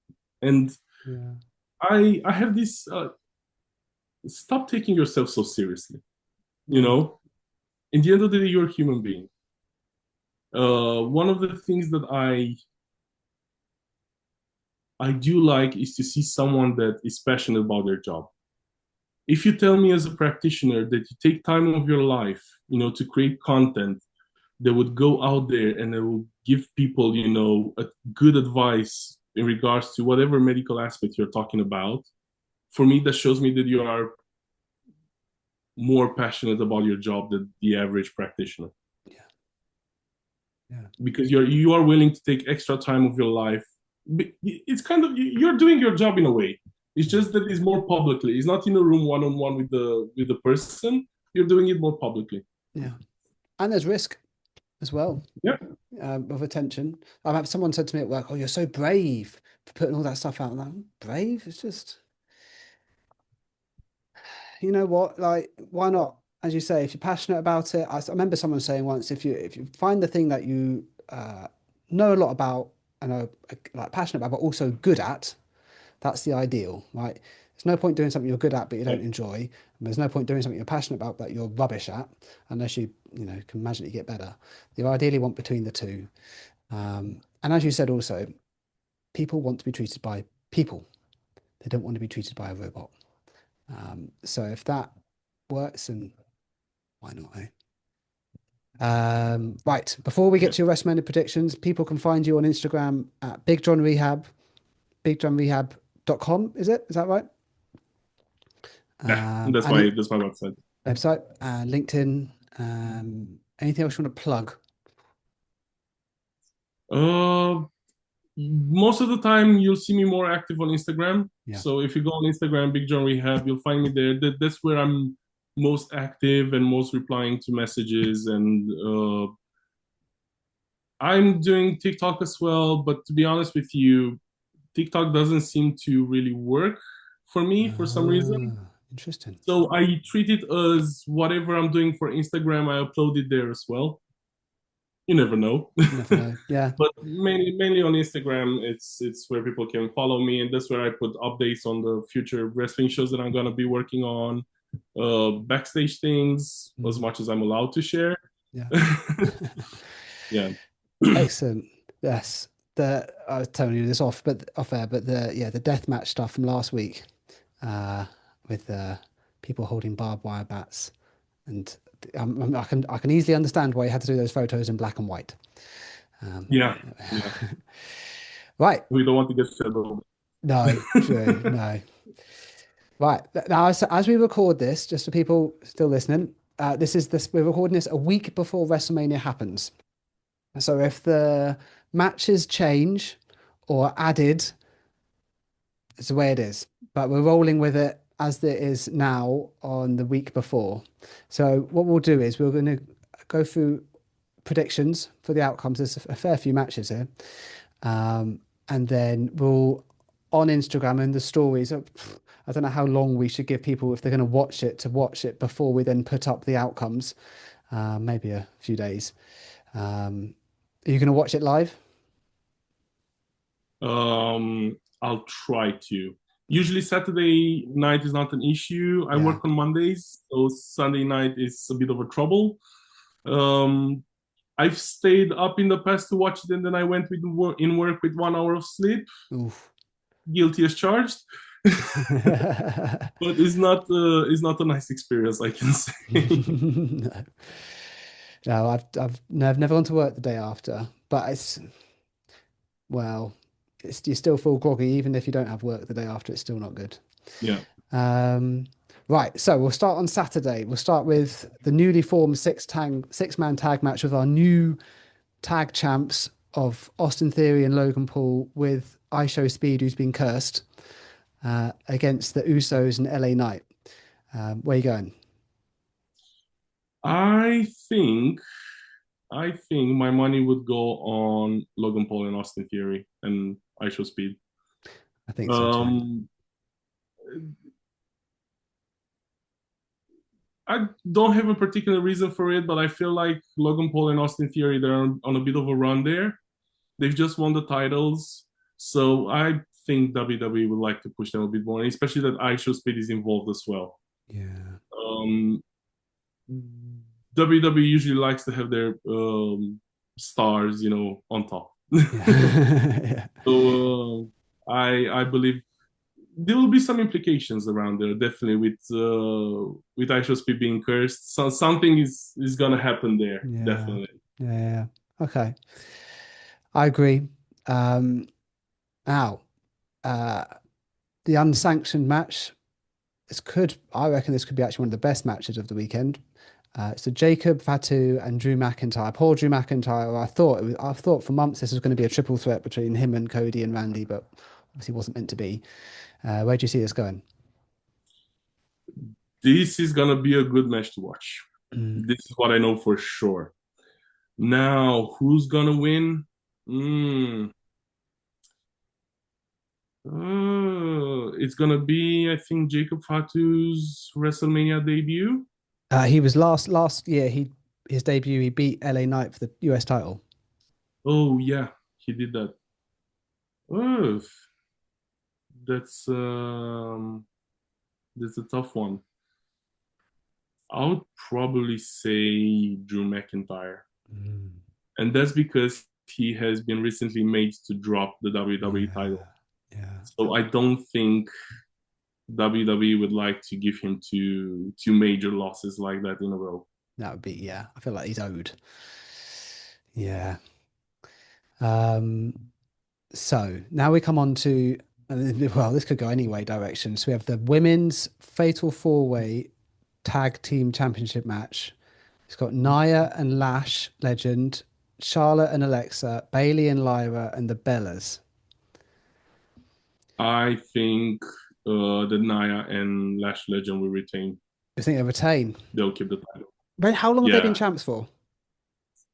And Yeah. I have this stop taking yourself so seriously. You Yeah. know, in the end of the day, you're a human being. One of the things that I do like is to see someone that is passionate about their job. If you tell me as a practitioner that you take time of your life, to create content that would go out there and it will give people, a good advice in regards to whatever medical aspect you're talking about, for me, that shows me that you are more passionate about your job than the average practitioner. Yeah. Yeah. Because you are willing to take extra time of your life. It's kind of you're doing your job in a way. It's Yeah. just that it's more publicly. It's not in a room one on one with the person. You're doing it more publicly. Yeah. And there's risk as well, Yeah, of attention. I've had someone said to me at work, "Oh, you're so brave for putting all that stuff out." And I'm brave. It's just, you know what? Like, why not? As you say, if you're passionate about it, I remember someone saying once, if you find the thing that you know a lot about and are like passionate about, but also good at, that's the ideal, right? There's no point doing something you're good at but you don't enjoy. And there's no point doing something you're passionate about but you're rubbish at, unless you can magically get better. You ideally want between the two. And as you said, also, people want to be treated by people. They don't want to be treated by a robot. So if that works, then why not, eh? Right. Before we get yeah, to your WrestleMania predictions, people can find you on Instagram at Big John Rehab, bigjohnrehab.com. Is it? Is that right? yeah. That's And my that's my website. website, LinkedIn. Anything else you want to plug? Uh, Most of the time you'll see me more active on Instagram. Yeah. So if you go on Instagram, Big John Rehab, you'll find me there. That's where I'm most active and most replying to messages. And I'm doing TikTok as well. But to be honest with you, TikTok doesn't seem to really work for me for some reason. Interesting. So I treat it as whatever I'm doing for Instagram, I upload it there as well. You never know. You never know. Yeah. But mainly on Instagram, it's where people can follow me, and that's where I put updates on the future wrestling shows that I'm gonna be working on, backstage things as Mm, much as I'm allowed to share. yeah. Yeah, Excellent. Yes. I was telling you this off air, but the death match stuff from last week, uh, with people holding barbed wire bats, and I can easily understand why you had to do those photos in black and white. Um, yeah, yeah. right. We don't want to get settled. No, true. No. Right. Now, as we record this, just for people still listening, we're recording this a week before WrestleMania happens. So if the matches change or added, it's the way it is. But we're rolling with it as it is now on the week before. So what we'll do is we're going to go through predictions for the outcomes. There's a fair few matches here. And then we'll on Instagram and the stories. I don't know how long we should give people if they're going to watch it before we then put up the outcomes. Maybe a few days. Are you going to watch it live? I'll try to. Usually Saturday night is not an issue. I Yeah. work on Mondays, so Sunday night is a bit of a trouble. Um, I've stayed up in the past to watch it, and then I went in work with 1 hour of sleep. Oof. Guilty as charged, but it's not a nice experience, I can say. No. No, I've never gone to work the day after, but well, you still feel groggy even if you don't have work the day after. It's still not good. Yeah. Um, right, so we'll start on Saturday. We'll start with the newly formed six-man tag match with our new tag champs of Austin Theory and Logan Paul with ISO Speed, who's been cursed, against the Usos and LA Knight. Where are you going? I think I think my money would go on Logan Paul and Austin Theory and ISO Speed. I think so too. Um, I don't have a particular reason for it, but I feel like Logan Paul and Austin Theory, they're on a bit of a run there. They've just won the titles. So I think WWE would like to push them a bit more, especially that iShow Speed is involved as well. Yeah. Um, WWE usually likes to have their stars, on top. Yeah. So I believe there will be some implications around there, definitely with iShowSP being cursed. So something is gonna happen there, Yeah. definitely. Yeah. Yeah. Okay. I agree. Um, now, uh, the unsanctioned match. I reckon this could be actually one of the best matches of the weekend. So Jacob, Fatu, and Drew McIntyre. Poor Drew McIntyre. I thought for months this was going to be a triple threat between him and Cody and Randy, but obviously wasn't meant to be. Where do you see this going? This is gonna be a good match to watch. Mm. This is what I know for sure. Now, who's gonna win? Mm, it's gonna be, I think, Jacob Fatu's WrestleMania debut. He was last year. His debut. He beat LA Knight for the US title. Oh yeah, he did that. Oh, that's um, that's a tough one. I would probably say Drew McIntyre, Mm. and that's because he has been recently made to drop the WWE Yeah, title. yeah, So I don't think WWE would like to give him two major losses like that in a row. that would be yeah. I feel like he's owed. Yeah. Um, So now we come on to, well, this could go any way direction. So we have the women's fatal four-way tag team championship match. It's got Nia and Lash, legend, Charlotte and Alexa, Bailey and Lyra, and the Bellas. I think the Nia and Lash Legend will retain. I think they retain. They'll keep the title. But how long have they been Yeah, champs for?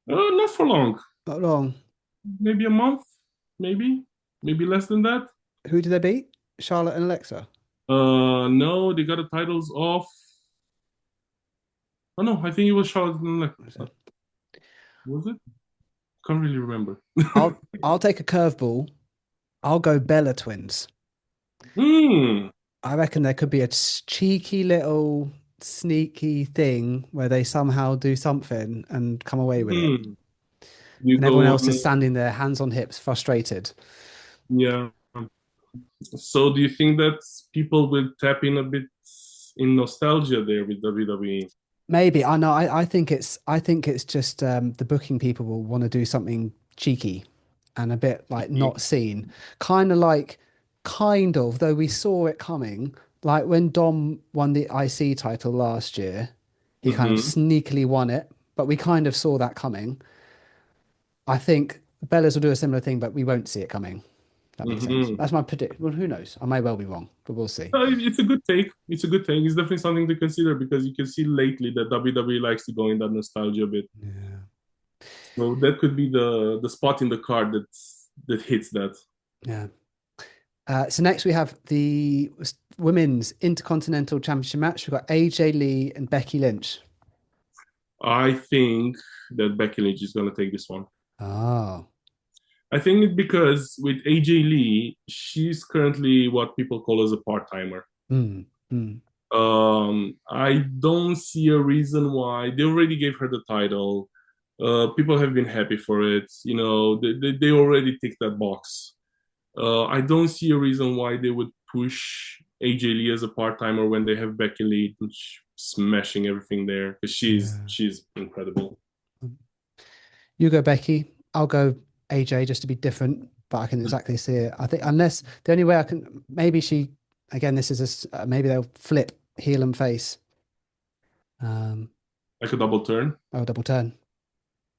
not for long. Not long. Maybe a month. Maybe less than that. Who did they beat? Charlotte and Alexa. No, they got the titles off. Oh no, I think it was Charlotte and Alexa. Was it? Can't really remember. I'll take a curveball. I'll go Bella twins. Hmm. I reckon there could be a cheeky little sneaky thing where they somehow do something and come away with it. Hmm. You And everyone go else is standing there, hands on hips, frustrated. yeah. So do you think that people will tap in a bit in nostalgia there with WWE? Maybe I know. I think it's just the booking people will want to do something cheeky and a bit like not seen, kind of like, kind of though we saw it coming. Like when Dom won the IC title last year, he kind of Mm-hmm. sneakily won it, but we kind of saw that coming. I think Bellas will do a similar thing, but we won't see it coming. That makes sense. Mm-hmm. That's my predict. Well, who knows? I may well be wrong, but we'll see. It's a good take. It's a good take. It's definitely something to consider because you can see lately that WWE likes to go in that nostalgia bit. Yeah. So that could be the spot in the card that hits that. Yeah. So next we have the women's Intercontinental Championship match. We've got AJ Lee and Becky Lynch. I think that Becky Lynch is going to take this one. Oh. I think it because with AJ Lee, she's currently what people call as a part timer. Mm, mm, I don't see a reason why they already gave her the title. People have been happy for it. They already ticked that box. I don't see a reason why they would push AJ Lee as a part timer when they have Becky Lee smashing everything there because yeah. she's incredible. You go Becky. I'll go AJ just to be different, but I can exactly see it. I think unless the only way I can maybe she again this is maybe they'll flip heel and face. Um, Like a double turn. oh double turn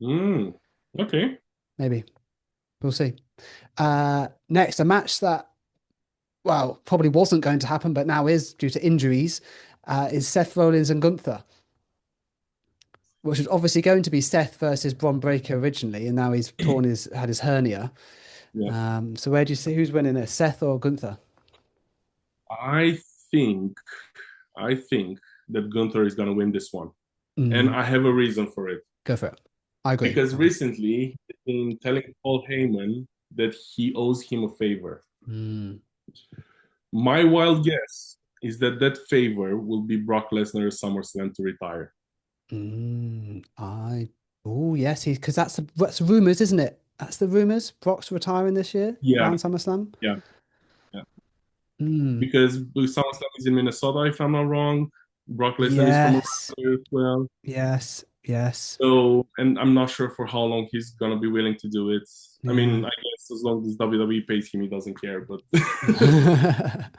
Mm, okay. maybe we'll see. Next a match that well probably wasn't going to happen but now is due to injuries. Is Seth Rollins and Gunther, which was obviously going to be Seth versus Bron Breakker originally, and now he's had his hernia. Yeah. So where do you see who's winning it, Seth or Gunther? I think I think that Gunther is going to win this one. And Mm, I have a reason for it. go for it. I agree. Because recently, he's been telling Paul Heyman that he owes him a favor. Mm, My wild guess is that that favor will be Brock Lesnar at SummerSlam to retire. I. Oh yes, he because that's the rumors, isn't it? That's the rumors. Brock's retiring this year Yeah, around SummerSlam. yeah, yeah. Mm, Because SummerSlam is in Minnesota, if I'm not wrong. Brock Lesnar is from around yes, there as well. yes, yes. So, and I'm not sure for how long he's gonna be willing to do it. I Yeah. mean, I guess as long as WWE pays him, he doesn't care. But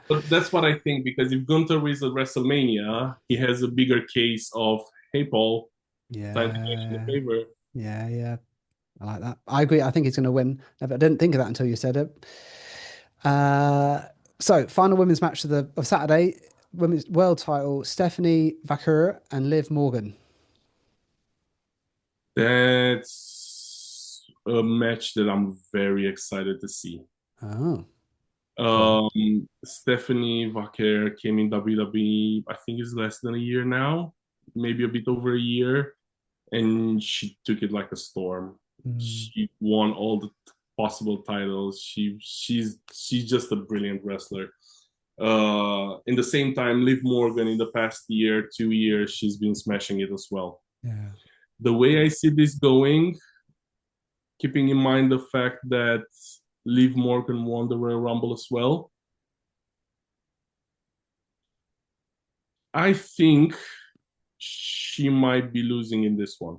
but that's what I think because if Gunther wins at WrestleMania, he has a bigger case of, hey Paul, time to cash in the Yeah, favor. yeah, yeah. I like that. I agree. I think he's going to win. I didn't think of that until you said it. Uh, so final women's match of Saturday, women's world title: Stephanie Vaquer and Liv Morgan. That's a match that I'm very excited to see. Oh, go on. Stephanie Vaquer came in WWE, I think it's less than a year now, maybe a bit over a year, and she took it like a storm. Mm, She won all the possible titles. She's just a brilliant wrestler. In the same time, Liv Morgan in the past year, 2 years, she's been smashing it as well. yeah. The way I see this going, keeping in mind the fact that Liv Morgan won the Royal Rumble as well, I think she might be losing in this one.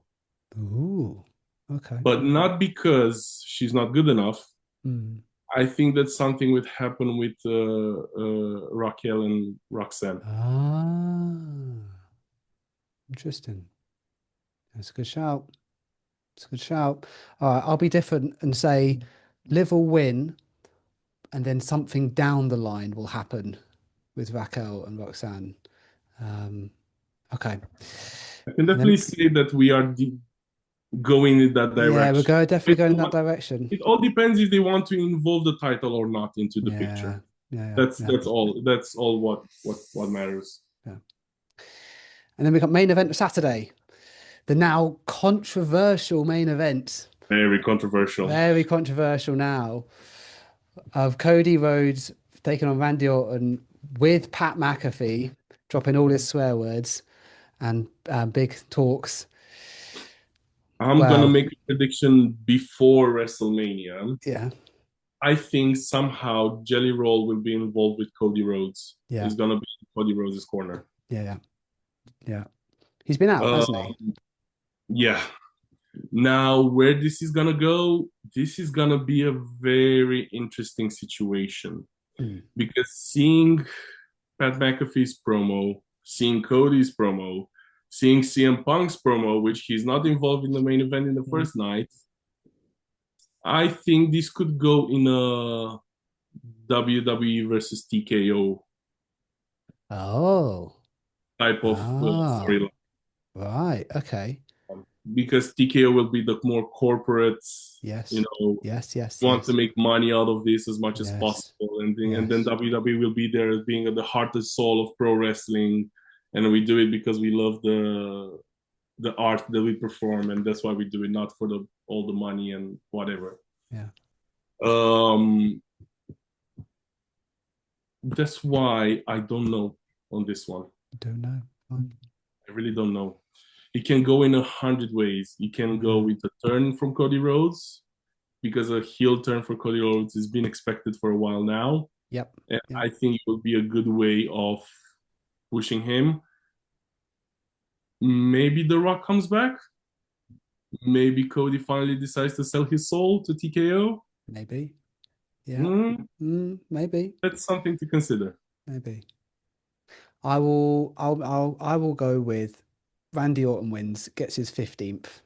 Ooh. Okay. But not because she's not good enough. Mm. I think that something would happen with Raquel and Roxanne. Ah, interesting. That's a good shout. It's a good shout. All right, I'll be different and say Liv will win, and then something down the line will happen with Raquel and Roxanne. Um, okay. I can And definitely then, say that we are going in that yeah, direction. definitely going in that direction. It all depends if they want to involve the title or not into the picture. Yeah, yeah, yeah, That's yeah, that's all. That's all what matters. yeah. And then we got main event of Saturday, the now controversial main event, Very controversial. very controversial now, of Cody Rhodes taking on Randy Orton with Pat McAfee dropping all his swear words and big talks. I'm gonna Well, make a prediction before WrestleMania. yeah, I think somehow Jelly Roll will be involved with Cody Rhodes. yeah, He's gonna be in Cody Rhodes' corner. yeah, yeah, yeah. He's been out, Uh, hasn't he? yeah. Now, where this is gonna go, this is gonna be a very interesting situation Mm, because seeing Pat McAfee's promo, seeing Cody's promo, seeing CM Punk's promo, which he's not involved in the main event in the mm. first night, I think this could go in a WWE versus TKO Oh, type of ah, storyline right. Okay. because TKO will be the more corporate, you Yes, know, yes, yes, want to yes, make money out of this as much as yes, possible, and then yes. WWE will be there as being at the heart and soul of pro wrestling, and we do it because we love the art that we perform, and that's why we do it, not for the all the money and whatever. Yeah, Um, that's why I don't know on this one. don't know. Fine. I really don't know. It can go in 100 ways. You can go Yeah. with a turn from Cody Rhodes because a heel turn for Cody Rhodes has been expected for a while now. Yep. And Yep. I think it will be a good way of pushing him. Maybe The Rock comes back. Maybe Cody finally decides to sell his soul to TKO. Maybe. Yeah. Mm, Maybe. that's something to consider. Maybe. I will go with Randy Orton wins, gets his 15th.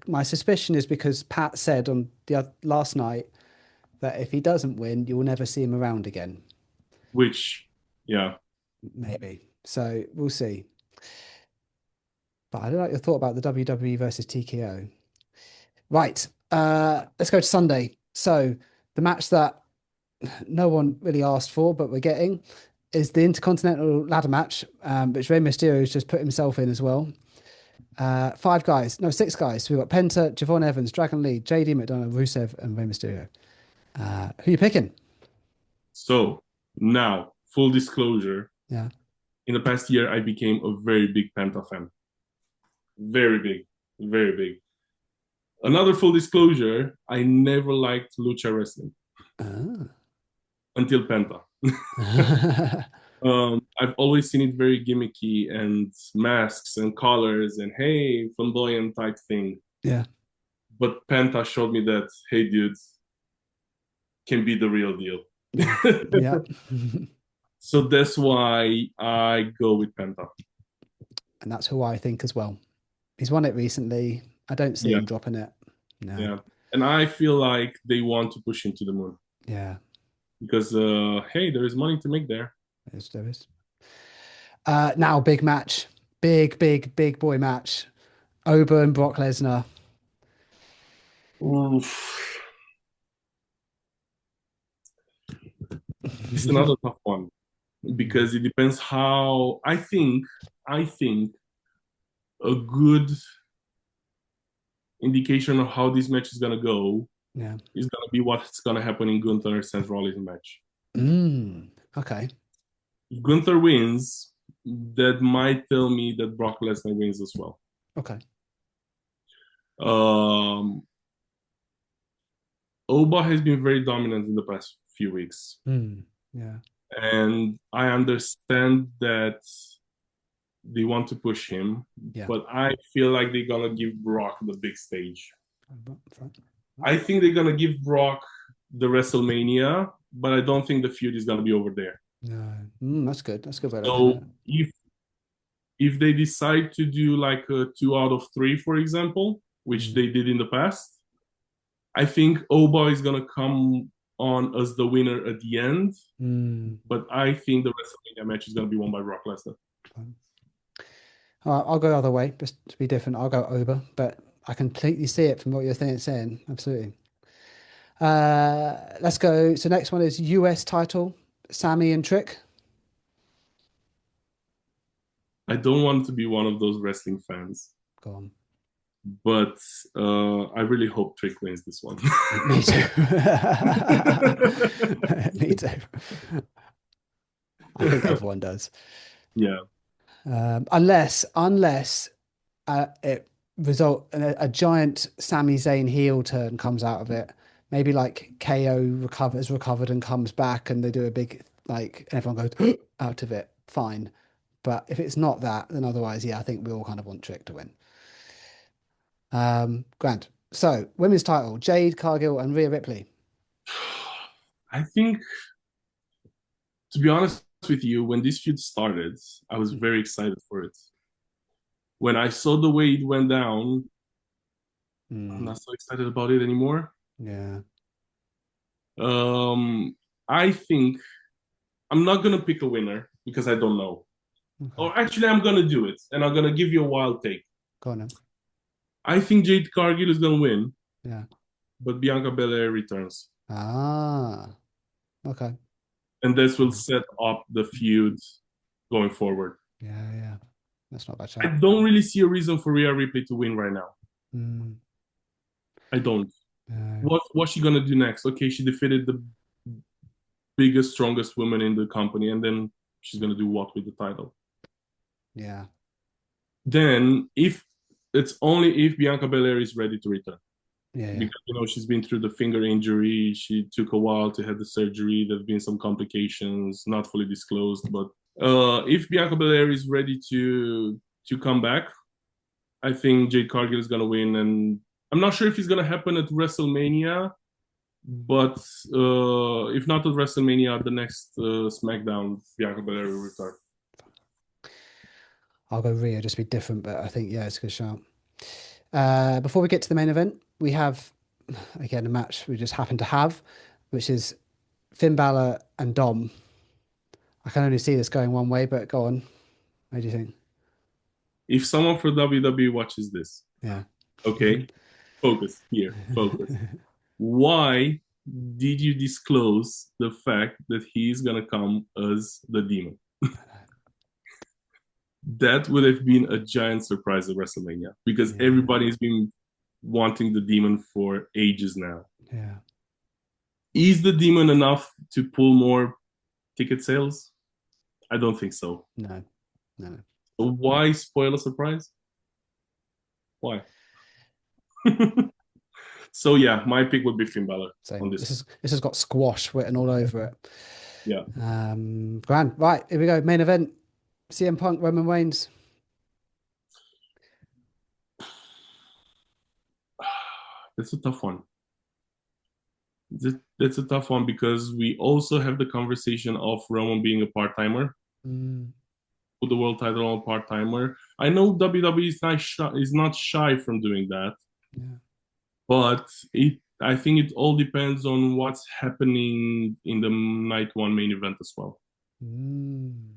My suspicion is because Pat said on last night that if he doesn't win, you'll never see him around again. Which, yeah, Maybe. So we'll see. But I don't like your thought about the WWE versus TKO. Right. Let's go to Sunday. So the match that no one really asked for, but we're getting. is the Intercontinental ladder match, which Rey Mysterio has just put himself in as well. Five guys, no, six guys. So we've got Penta, Javon Evans, Dragon Lee, JD McDonough, Rusev, and Rey Mysterio. Who you picking? So now, full disclosure, Yeah. in the past year, I became a very big Penta fan. Very big, very big. Another full disclosure, I never liked lucha wrestling Ah. until Penta. I've always seen it very gimmicky and masks and colors and hey, flamboyant type thing. Yeah. But Penta showed me that, hey, dude, can be the real deal. Yeah. Yeah. So that's why I go with Penta. And that's who I think as well. He's won it recently. I don't see Yeah, him dropping it. No. yeah. And I feel like they want to push him to the moon Yeah. because, hey, there is money to make there. There is. Now, big match. Big, big, big boy match. Oba and Brock Lesnar. Oof. This is another tough one because it depends how I think a good indication of how this match is gonna go Yeah. is gonna be what's gonna happen in Gunther and Seth Rollins match. Okay. If Gunther wins, that might tell me that Brock Lesnar wins as well. Okay. Um, Oba has been very dominant in the past few weeks, Yeah. and I understand that they want to push him, Yeah. but I feel like they're gonna give Brock the big stage. Front. I think they're gonna give Brock the WrestleMania, but I don't think the feud is gonna be over there. No. That's good. That's a good way of looking at So it. if they decide to do like a 2 out of 3, for example, which Mm. they did in the past, I think Oba is gonna come on as the winner at the end. Mm. But I think the WrestleMania match is gonna be won by Brock Lesnar. Fine. I'll go the other way, just to be different. I'll go Oba, but I completely see it from what you're saying. Absolutely. Let's go. So next one is US title, Sammy and Trick. I don't want to be one of those wrestling fans, Go on. but I really hope Trick wins this one. Me too. Me too. I think everyone does. Yeah. Unless it result in a giant Sami Zayn heel turn comes out of it. Maybe like KO recovered and comes back, and they do a big like, and everyone goes out of it. Fine, but if it's not that, then otherwise, yeah, I think we all kind of want Trick to win. Grant. So women's title: Jade Cargill and Rhea Ripley. I think, to be honest with you, when this feud started, I was very excited for it. When I saw the way it went down, I'm Mm, not so excited about it anymore. yeah. Um, I think I'm not gonna pick a winner because I don't know. Okay. Or actually, I'm gonna do it, and I'm gonna give you a wild take. Go on then. I think Jade Cargill is gonna win, Yeah. but Bianca Belair returns, Ah. Okay. and this will Mm, set up the feud going forward. yeah. Yeah. That's not a bad I shout. don't really see a reason for Rhea Ripley to win right now. Mm, I don't. yeah. What's she gonna do next? Okay, she defeated the biggest, strongest woman in the company, and then she's gonna do what with the title? Yeah. Then, if it's only if Bianca Belair is ready to return, Yeah. Yeah. because she's been through the finger injury. She took a while to have the surgery. There've been some complications, not fully disclosed. But if Bianca Belair is ready to come back, I think Jade Cargill is gonna win, and I'm not sure if it's gonna happen at WrestleMania, but if not at WrestleMania, the next SmackDown, Bianca Belair will return. I'll go Rio, just be different, but I think yeah, it's a good shout. Before we get to the main event, we have again a match we just happen to have, which is Finn Balor and Dom. I can only see this going one way, but go on. What do you think? If someone from WWE watches this, Yeah. okay, focus here, focus. Why? did you disclose the fact that he's gonna come as the demon? That would have been a giant surprise at WrestleMania because Yeah, everybody's been wanting the demon for ages now. yeah. Is the demon enough to pull more ticket sales? I don't think so. No, no, no. So why spoil a surprise? Why? So yeah, my pick would be Finn Balor on Same. this. This has got squash written all over it. Yeah, Grand. Right, here we go. Main event. CM Punk, Roman Reigns. that's a tough one. That's a tough one because we also have the conversation of Roman being a part timer, Mm, put the world title on a part timer. I know WWE is not shy from doing that, yeah. but I think it all depends on what's happening in the night one main event as well. Mm.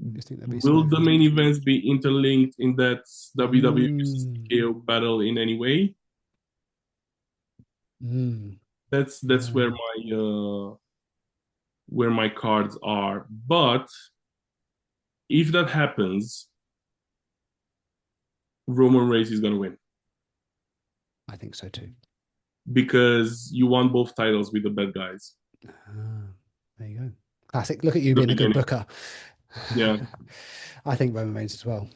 You think there'll be some Will the movement? main events be interlinked in that WWE versus Mm, TKO battle in any way? mm, That's yeah, where my cards are. But if that happens, Roman Reigns is gonna win I think so too. because you won both titles with the bad guys. Ah, there you go. Classic. Look at you The being a good beginning, booker. yeah. I think Roman Reigns as well.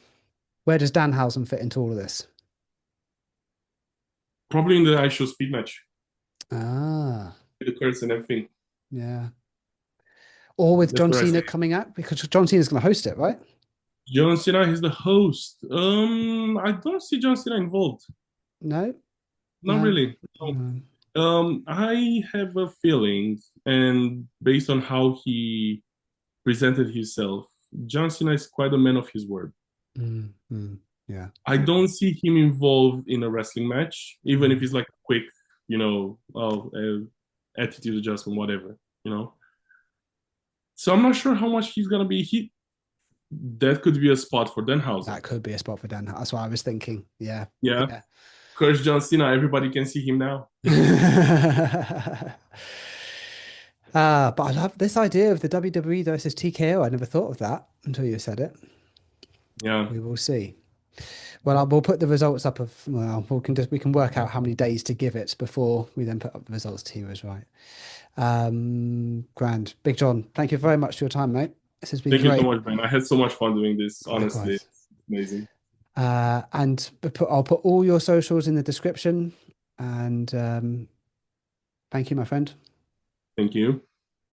Where does Danhausen fit into all of this? Probably in the I Show Speed match Ah, with the curse and everything. yeah. Or with That's John where I see Cena it. coming out because John Cena's going to host it, right? John Cena is the host. I don't see John Cena involved. No, Not no, really. No. no. I have a feeling, and based on how he presented himself, John Cena is quite a man of his word. Mm, mm, yeah. I don't see him involved in a wrestling match, even if Mm. it's like a quick, attitude adjustment, whatever, you know. So I'm not sure how much he's gonna be. That could be a spot for Denhausen. That could be a spot for Dan. That's what I was thinking. Yeah, Yeah, yeah. Curse John Cena. Everybody can see him now. But I love this idea of the WWE versus TKO. I never thought of that until you said it. Yeah, We will see. Well, we'll put the results up of well, we can work out how many days to give it before we then put up the results to you as right. Grand. Big John, thank you very much for your time, mate. This has been thank you so great. much, man. I had so much fun doing this. Honestly, Likewise. it's amazing. I'll put all your socials in the description. And thank you, my friend. Thank you.